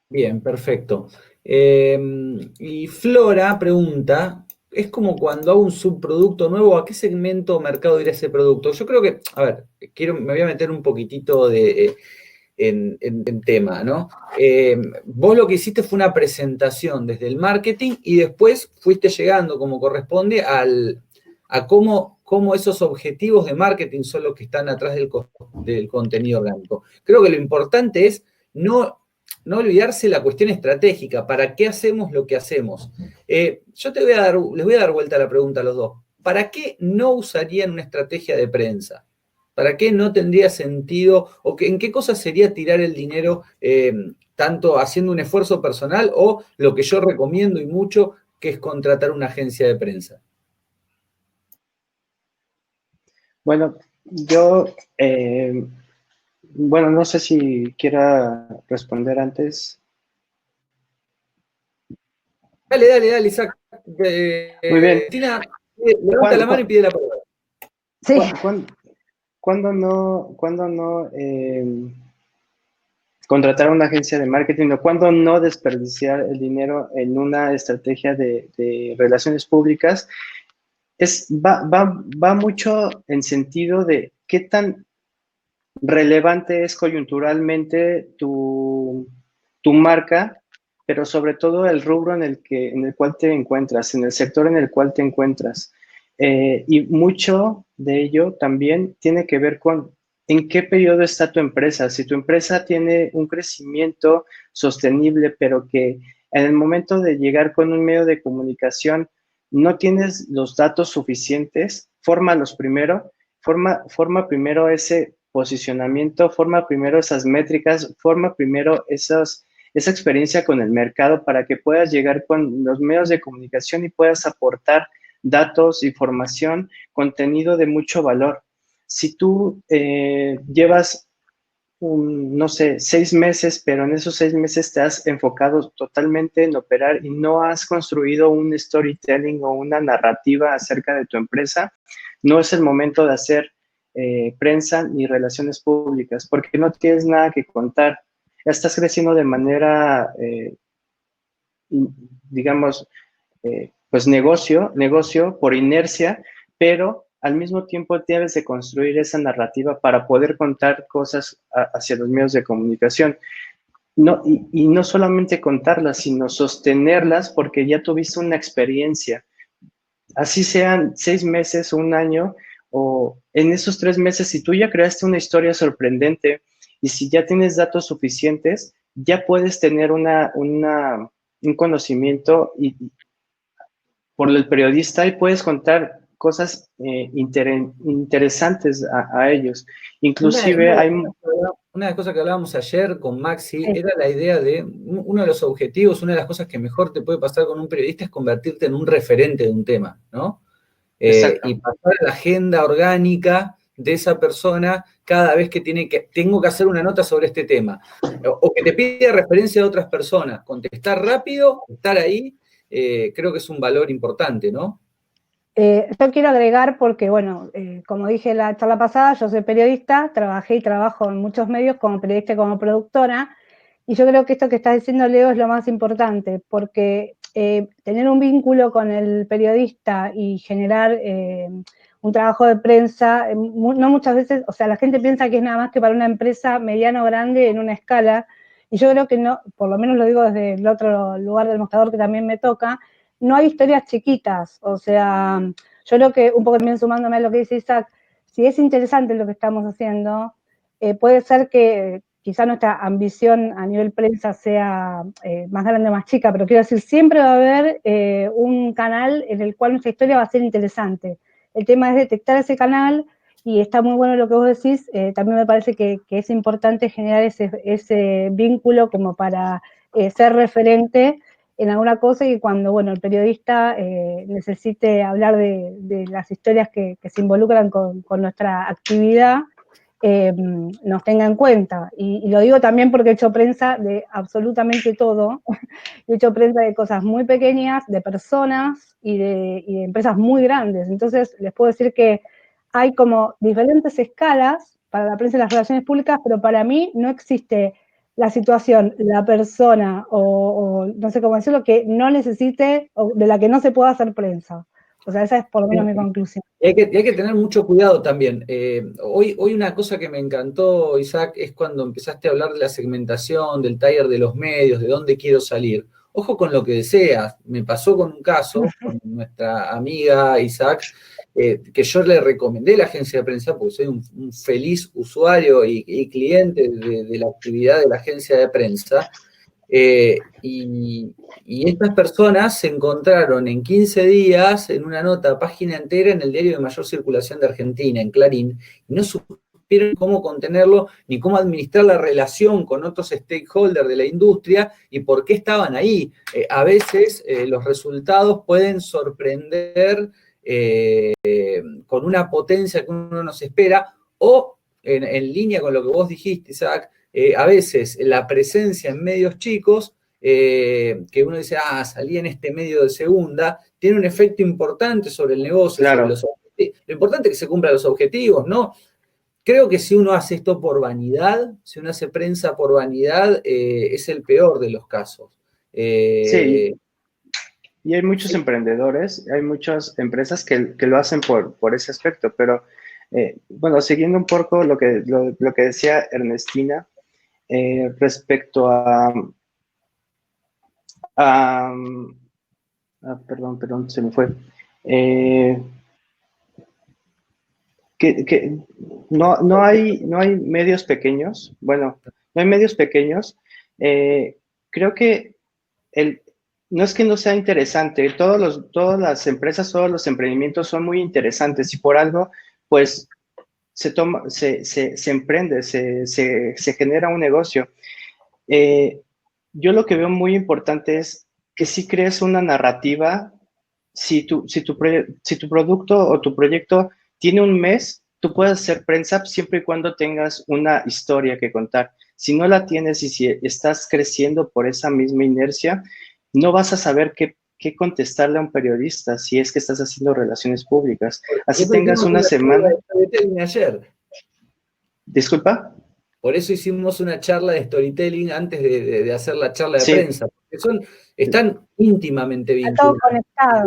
Bien, perfecto. Y Flora pregunta, ¿es como cuando hago un subproducto nuevo, a qué segmento o mercado irá ese producto? Yo creo que, a ver, me voy a meter un poquitito en tema, ¿no? Vos lo que hiciste fue una presentación desde el marketing y después fuiste llegando como corresponde a cómo esos objetivos de marketing son los que están atrás del contenido orgánico. Creo que lo importante es no olvidarse la cuestión estratégica, ¿para qué hacemos lo que hacemos? Yo les voy a dar vuelta a la pregunta a los dos. ¿Para qué no usarían una estrategia de prensa? ¿Para qué no tendría sentido? ¿O en qué cosa sería tirar el dinero tanto haciendo un esfuerzo personal o lo que yo recomiendo y mucho, que es contratar una agencia de prensa? Bueno, bueno, no sé si quiera responder antes. Dale, Isaac. Muy bien. Tina, levanta la mano y pide la palabra. Sí. ¿Cuándo no contratar una agencia de marketing, o cuándo no desperdiciar el dinero en una estrategia de relaciones públicas? Va mucho en sentido de qué tan relevante es coyunturalmente tu marca, pero sobre todo el rubro en el cual te encuentras, en el sector en el cual te encuentras. Y mucho de ello también tiene que ver con en qué periodo está tu empresa. Si tu empresa tiene un crecimiento sostenible, pero que en el momento de llegar con un medio de comunicación no tienes los datos suficientes, fórmalos primero, forma primero ese posicionamiento, forma primero esas métricas, forma primero esa experiencia con el mercado para que puedas llegar con los medios de comunicación y puedas aportar datos, información, contenido de mucho valor. Si tú llevas no sé, 6 meses, pero en esos 6 meses te has enfocado totalmente en operar y no has construido un storytelling o una narrativa acerca de tu empresa, no es el momento de hacer prensa ni relaciones públicas, porque no tienes nada que contar. Estás creciendo de manera, digamos, pues negocio por inercia, pero al mismo tiempo debes de construir esa narrativa para poder contar cosas hacia los medios de comunicación. No, y no solamente contarlas, sino sostenerlas porque ya tuviste una experiencia. Así sean 6 meses, un año, o en esos 3 meses, si tú ya creaste una historia sorprendente y si ya tienes datos suficientes, ya puedes tener un conocimiento por el periodista y puedes contar cosas interesantes a ellos. Inclusive hay... Una de las cosas que hablábamos ayer con Maxi era la idea de, uno de los objetivos, una de las cosas que mejor te puede pasar con un periodista es convertirte en un referente de un tema, ¿no? Y pasar a la agenda orgánica de esa persona cada vez que tengo que hacer una nota sobre este tema. O que te pida referencia de otras personas. Contestar rápido, estar ahí, creo que es un valor importante, ¿no? Yo quiero agregar porque, bueno, como dije en la charla pasada, yo soy periodista, trabajé y trabajo en muchos medios como periodista y como productora, y yo creo que esto que estás diciendo, Leo, es lo más importante, porque tener un vínculo con el periodista y generar un trabajo de prensa, no muchas veces, o sea, la gente piensa que es nada más que para una empresa mediana o grande en una escala, y yo creo que no, por lo menos lo digo desde el otro lugar del mostrador que también me toca, no hay historias chiquitas, o sea, yo creo que un poco también sumándome a lo que dice Isaac, si es interesante lo que estamos haciendo, puede ser que quizá nuestra ambición a nivel prensa sea más grande o más chica, pero quiero decir, siempre va a haber un canal en el cual nuestra historia va a ser interesante. El tema es detectar ese canal y está muy bueno lo que vos decís, también me parece que es importante generar ese vínculo como para ser referente en alguna cosa y cuando, bueno, el periodista necesite hablar de las historias que se involucran con nuestra actividad, nos tenga en cuenta. Y lo digo también porque he hecho prensa de absolutamente todo. He hecho prensa de cosas muy pequeñas, de personas y de empresas muy grandes. Entonces, les puedo decir que hay como diferentes escalas para la prensa y las relaciones públicas, pero para mí no existe la situación, la persona o no sé cómo decirlo, que no necesite o de la que no se pueda hacer prensa. O sea, esa es por lo menos mi conclusión. Y hay que tener mucho cuidado también. Hoy una cosa que me encantó, Isaac, es cuando empezaste a hablar de la segmentación, del taller de los medios, de dónde quiero salir. Ojo con lo que deseas. Me pasó con un caso, con nuestra amiga Isaac, que yo le recomendé la agencia de prensa porque soy un feliz usuario y cliente de la actividad de la agencia de prensa. Y estas personas se encontraron en 15 días en una nota, página entera, en el diario de mayor circulación de Argentina, en Clarín, y no supieron cómo contenerlo ni cómo administrar la relación con otros stakeholders de la industria y por qué estaban ahí. A veces los resultados pueden sorprender con una potencia que uno no se espera o en línea con lo que vos dijiste, Isaac, a veces la presencia en medios chicos, que uno dice, salí en este medio de segunda, tiene un efecto importante sobre el negocio, claro. Sobre los objetivos. Lo importante es que se cumplan los objetivos, ¿no? Creo que si uno hace esto por vanidad, si uno hace prensa por vanidad, es el peor de los casos. Sí, y hay muchos emprendedores, hay muchas empresas que lo hacen por ese aspecto, pero Bueno, siguiendo un poco lo que decía Ernestina, respecto a perdón, se me fue. Que no hay medios pequeños. Bueno, no hay medios pequeños. Creo que no es que no sea interesante. Todas las empresas, todos los emprendimientos son muy interesantes y por algo, pues, se emprende, se genera un negocio. Yo lo que veo muy importante es que si crees una narrativa, si tu producto o tu proyecto tiene un mes, tú puedes hacer prensa siempre y cuando tengas una historia que contar. Si no la tienes y si estás creciendo por esa misma inercia, no vas a saber qué contestarle a un periodista si es que estás haciendo relaciones públicas. Así tengas una semana. Ayer. ¿Disculpa? Por eso hicimos una charla de storytelling antes de hacer la charla de prensa, porque están íntimamente vinculados. Está todo conectado,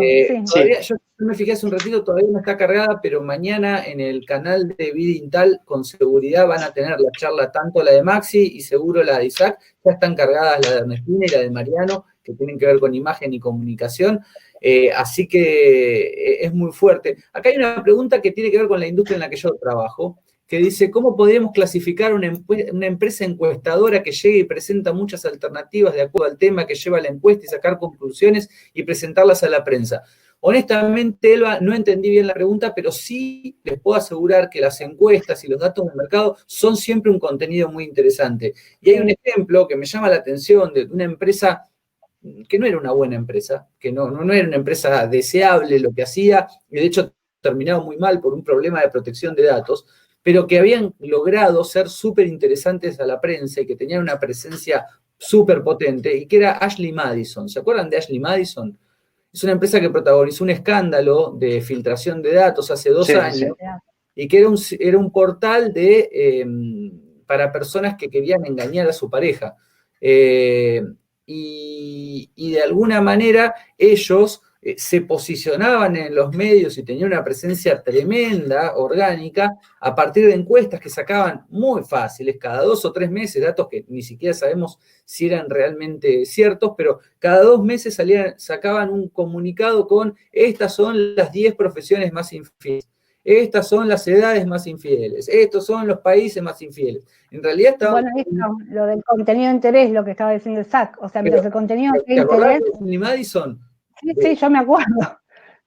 todavía, yo me fijé hace un ratito, todavía no está cargada, pero mañana en el canal de Vidintal con seguridad van a tener la charla, tanto la de Maxi y seguro la de Isaac, ya están cargadas la de Ernestina y la de Mariano, que tienen que ver con imagen y comunicación, así que es muy fuerte. Acá hay una pregunta que tiene que ver con la industria en la que yo trabajo, que dice, ¿cómo podríamos clasificar una empresa encuestadora que llegue y presenta muchas alternativas de acuerdo al tema que lleva la encuesta y sacar conclusiones y presentarlas a la prensa? Honestamente, Elba, no entendí bien la pregunta, pero sí les puedo asegurar que las encuestas y los datos del mercado son siempre un contenido muy interesante. Y hay un ejemplo que me llama la atención de una empresa que no era una buena empresa, que no era una empresa deseable lo que hacía, y de hecho terminado muy mal por un problema de protección de datos, pero que habían logrado ser súper interesantes a la prensa y que tenían una presencia súper potente, y que era Ashley Madison. ¿Se acuerdan de Ashley Madison? Es una empresa que protagonizó un escándalo de filtración de datos hace 2 años, y que era un portal para personas que querían engañar a su pareja. Y de alguna manera ellos se posicionaban en los medios y tenían una presencia tremenda, orgánica, a partir de encuestas que sacaban muy fáciles, cada 2 o 3 meses, datos que ni siquiera sabemos si eran realmente ciertos, pero cada 2 meses sacaban un comunicado con estas son las 10 profesiones más infieles, estas son las edades más infieles, estos son los países más infieles. En realidad estaban... Bueno, lo del contenido de interés, lo que estaba diciendo Zach, o sea, mientras el contenido de interés... ¿Te Madison? Sí, yo me acuerdo.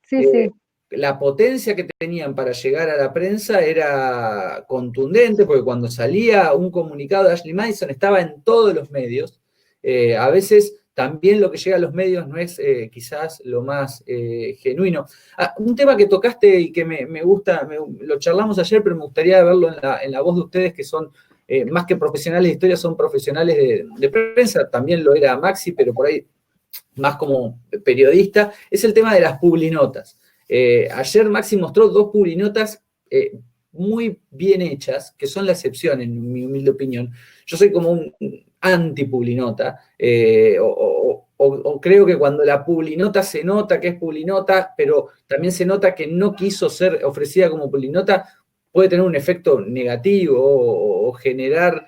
Sí. La potencia que tenían para llegar a la prensa era contundente, porque cuando salía un comunicado de Ashley Madison estaba en todos los medios. A veces también lo que llega a los medios no es quizás lo más genuino. Un tema que tocaste y que me gusta, lo charlamos ayer, pero me gustaría verlo en la voz de ustedes, que son más que profesionales de historia, son profesionales de prensa. También lo era Maxi, pero por ahí más como periodista, es el tema de las publinotas. Ayer Maxi mostró 2 publinotas muy bien hechas, que son la excepción en mi humilde opinión. Yo soy como un anti-publinota, o creo que cuando la publinota se nota que es publinota, pero también se nota que no quiso ser ofrecida como publinota, puede tener un efecto negativo o generar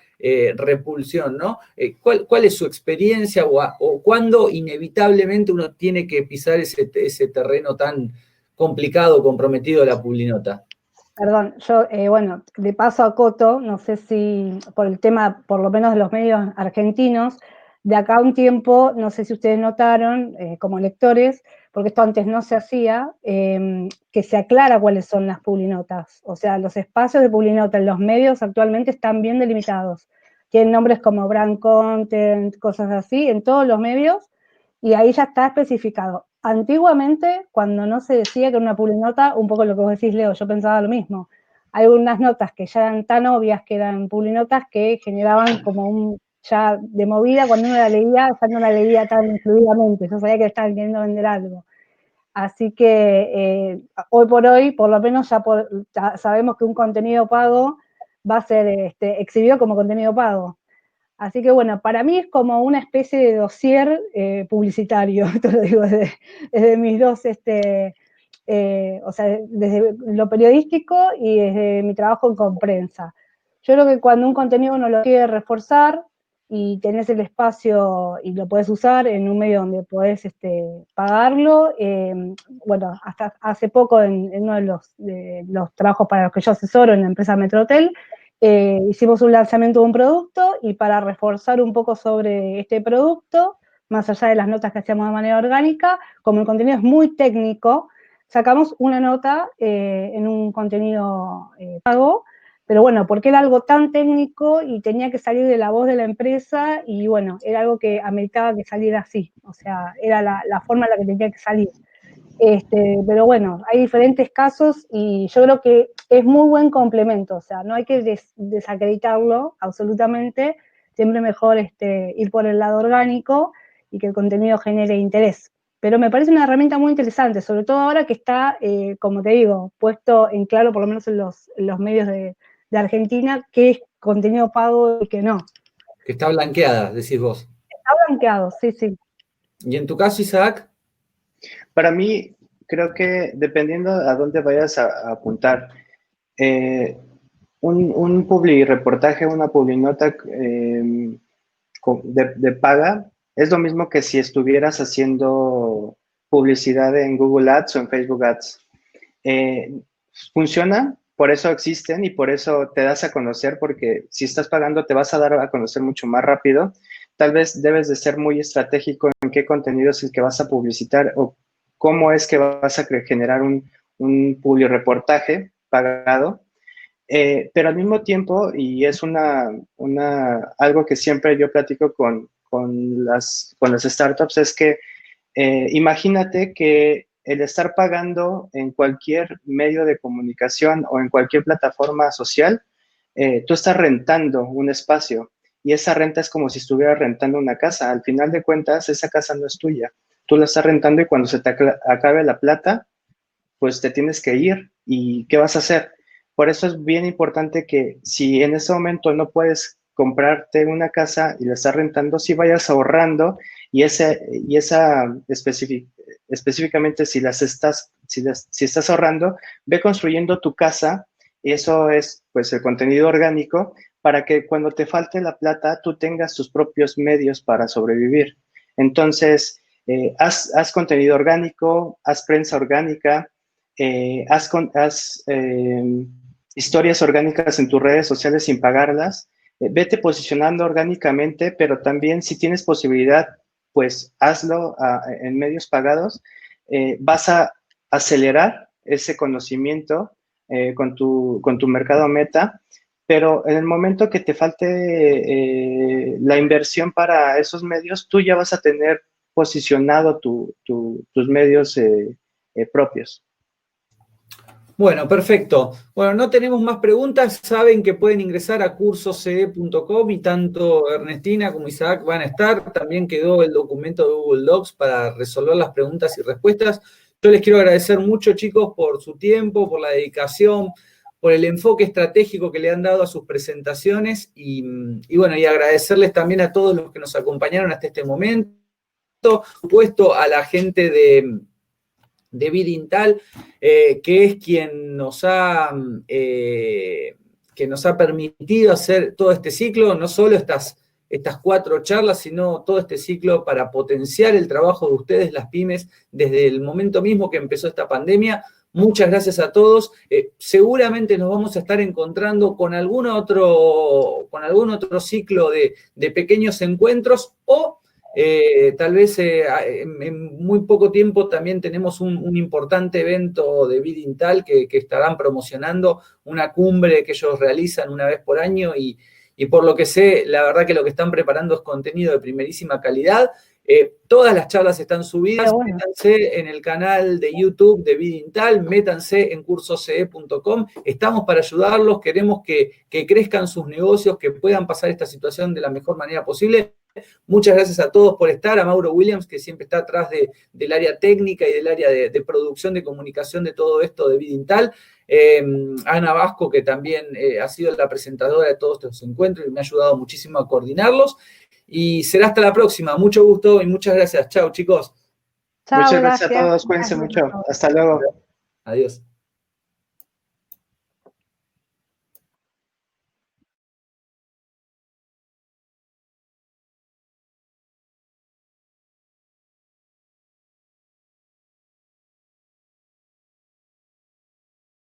repulsión, ¿no? ¿Cuál es su experiencia o cuándo inevitablemente uno tiene que pisar ese terreno tan complicado, comprometido de la publinota? Perdón, yo, bueno, de paso acoto, no sé si por el tema, por lo menos de los medios argentinos, de acá a un tiempo, no sé si ustedes notaron, como lectores, porque esto antes no se hacía, que se aclara cuáles son las publinotas. O sea, los espacios de publinota en los medios actualmente están bien delimitados. Tienen nombres como brand content, cosas así, en todos los medios, y ahí ya está especificado. Antiguamente, cuando no se decía que era una publinota, un poco lo que vos decís, Leo, yo pensaba lo mismo. Hay unas notas que ya eran tan obvias que eran publinotas que generaban como ya de movida, cuando uno la leía, ya no la leía tan fluidamente, yo sabía que estaban queriendo vender algo. Así que hoy por hoy, por lo menos ya sabemos que un contenido pago va a ser exhibido como contenido pago. Así que bueno, para mí es como una especie de dossier publicitario, esto lo digo desde mis dos o sea, desde lo periodístico y desde mi trabajo con prensa. Yo creo que cuando un contenido uno lo quiere reforzar y tenés el espacio y lo podés usar en un medio donde podés pagarlo, bueno, hasta hace poco en uno de los trabajos para los que yo asesoro en la empresa Metrotel, hicimos un lanzamiento de un producto y para reforzar un poco sobre este producto, más allá de las notas que hacíamos de manera orgánica, como el contenido es muy técnico, sacamos una nota en un contenido pago, pero bueno, porque era algo tan técnico y tenía que salir de la voz de la empresa y bueno, era algo que ameritaba que saliera así, o sea, era la forma en la que tenía que salir. Pero bueno, hay diferentes casos y yo creo que es muy buen complemento, o sea, no hay que desacreditarlo absolutamente, siempre mejor ir por el lado orgánico y que el contenido genere interés. Pero me parece una herramienta muy interesante, sobre todo ahora que está, como te digo, puesto en claro, por lo menos en los medios de Argentina, qué es contenido pago y qué no. Que está blanqueada, decís vos. Está blanqueado, sí, sí. ¿Y en tu caso, Isaac? Para mí, creo que dependiendo a dónde vayas a apuntar, un publireportaje, una publinota de paga, es lo mismo que si estuvieras haciendo publicidad en Google Ads o en Facebook Ads. Funciona, por eso existen y por eso te das a conocer, porque si estás pagando te vas a dar a conocer mucho más rápido. Tal vez debes de ser muy estratégico en qué contenido es el que vas a publicitar o cómo es que vas a generar un publireportaje pagado. Pero al mismo tiempo, y es algo que siempre yo platico con las startups, es que imagínate que el estar pagando en cualquier medio de comunicación o en cualquier plataforma social, tú estás rentando un espacio y esa renta es como si estuvieras rentando una casa. Al final de cuentas, esa casa no es tuya. Tú la estás rentando y cuando se te acabe la plata, pues te tienes que ir. ¿Y qué vas a hacer? Por eso es bien importante que si en ese momento no puedes comprarte una casa y la estás rentando, sí vayas ahorrando y esa específicamente si estás ahorrando, ve construyendo tu casa y eso es pues el contenido orgánico para que cuando te falte la plata tú tengas tus propios medios para sobrevivir. Entonces, haz contenido orgánico, haz prensa orgánica, haz historias orgánicas en tus redes sociales sin pagarlas, vete posicionando orgánicamente, pero también si tienes posibilidad, pues hazlo en medios pagados, vas a acelerar ese conocimiento con tu mercado meta, pero en el momento que te falte la inversión para esos medios, tú ya vas a tener posicionado tus medios propios. Bueno, perfecto. Bueno, no tenemos más preguntas. Saben que pueden ingresar a cursosce.com y tanto Ernestina como Isaac van a estar. También quedó el documento de Google Docs para resolver las preguntas y respuestas. Yo les quiero agradecer mucho, chicos, por su tiempo, por la dedicación, por el enfoque estratégico que le han dado a sus presentaciones y bueno, y agradecerles también a todos los que nos acompañaron hasta este momento. Por supuesto, a la gente de Bidintal, que es quien nos ha permitido hacer todo este ciclo, no solo estas 4 charlas, sino todo este ciclo para potenciar el trabajo de ustedes, las pymes, desde el momento mismo que empezó esta pandemia. Muchas gracias a todos. Seguramente nos vamos a estar encontrando con algún otro ciclo de pequeños encuentros o tal vez en muy poco tiempo también tenemos un importante evento de Bidintal que estarán promocionando, una cumbre que ellos realizan una vez por año y por lo que sé, la verdad que lo que están preparando es contenido de primerísima calidad. Todas las charlas están subidas, bueno. Métanse en el canal de YouTube de Bidintal, métanse en cursosce.com, estamos para ayudarlos, queremos que crezcan sus negocios, que puedan pasar esta situación de la mejor manera posible. Muchas gracias a todos por estar, a Mauro Williams, que siempre está atrás del área técnica y del área de producción de comunicación de todo esto de Bidintal, Ana Vasco, que también ha sido la presentadora de todos estos encuentros y me ha ayudado muchísimo a coordinarlos, y será hasta la próxima. Mucho gusto y muchas gracias. Chao, chicos. Chao, muchas gracias a todos, cuídense mucho. Hasta luego. Adiós.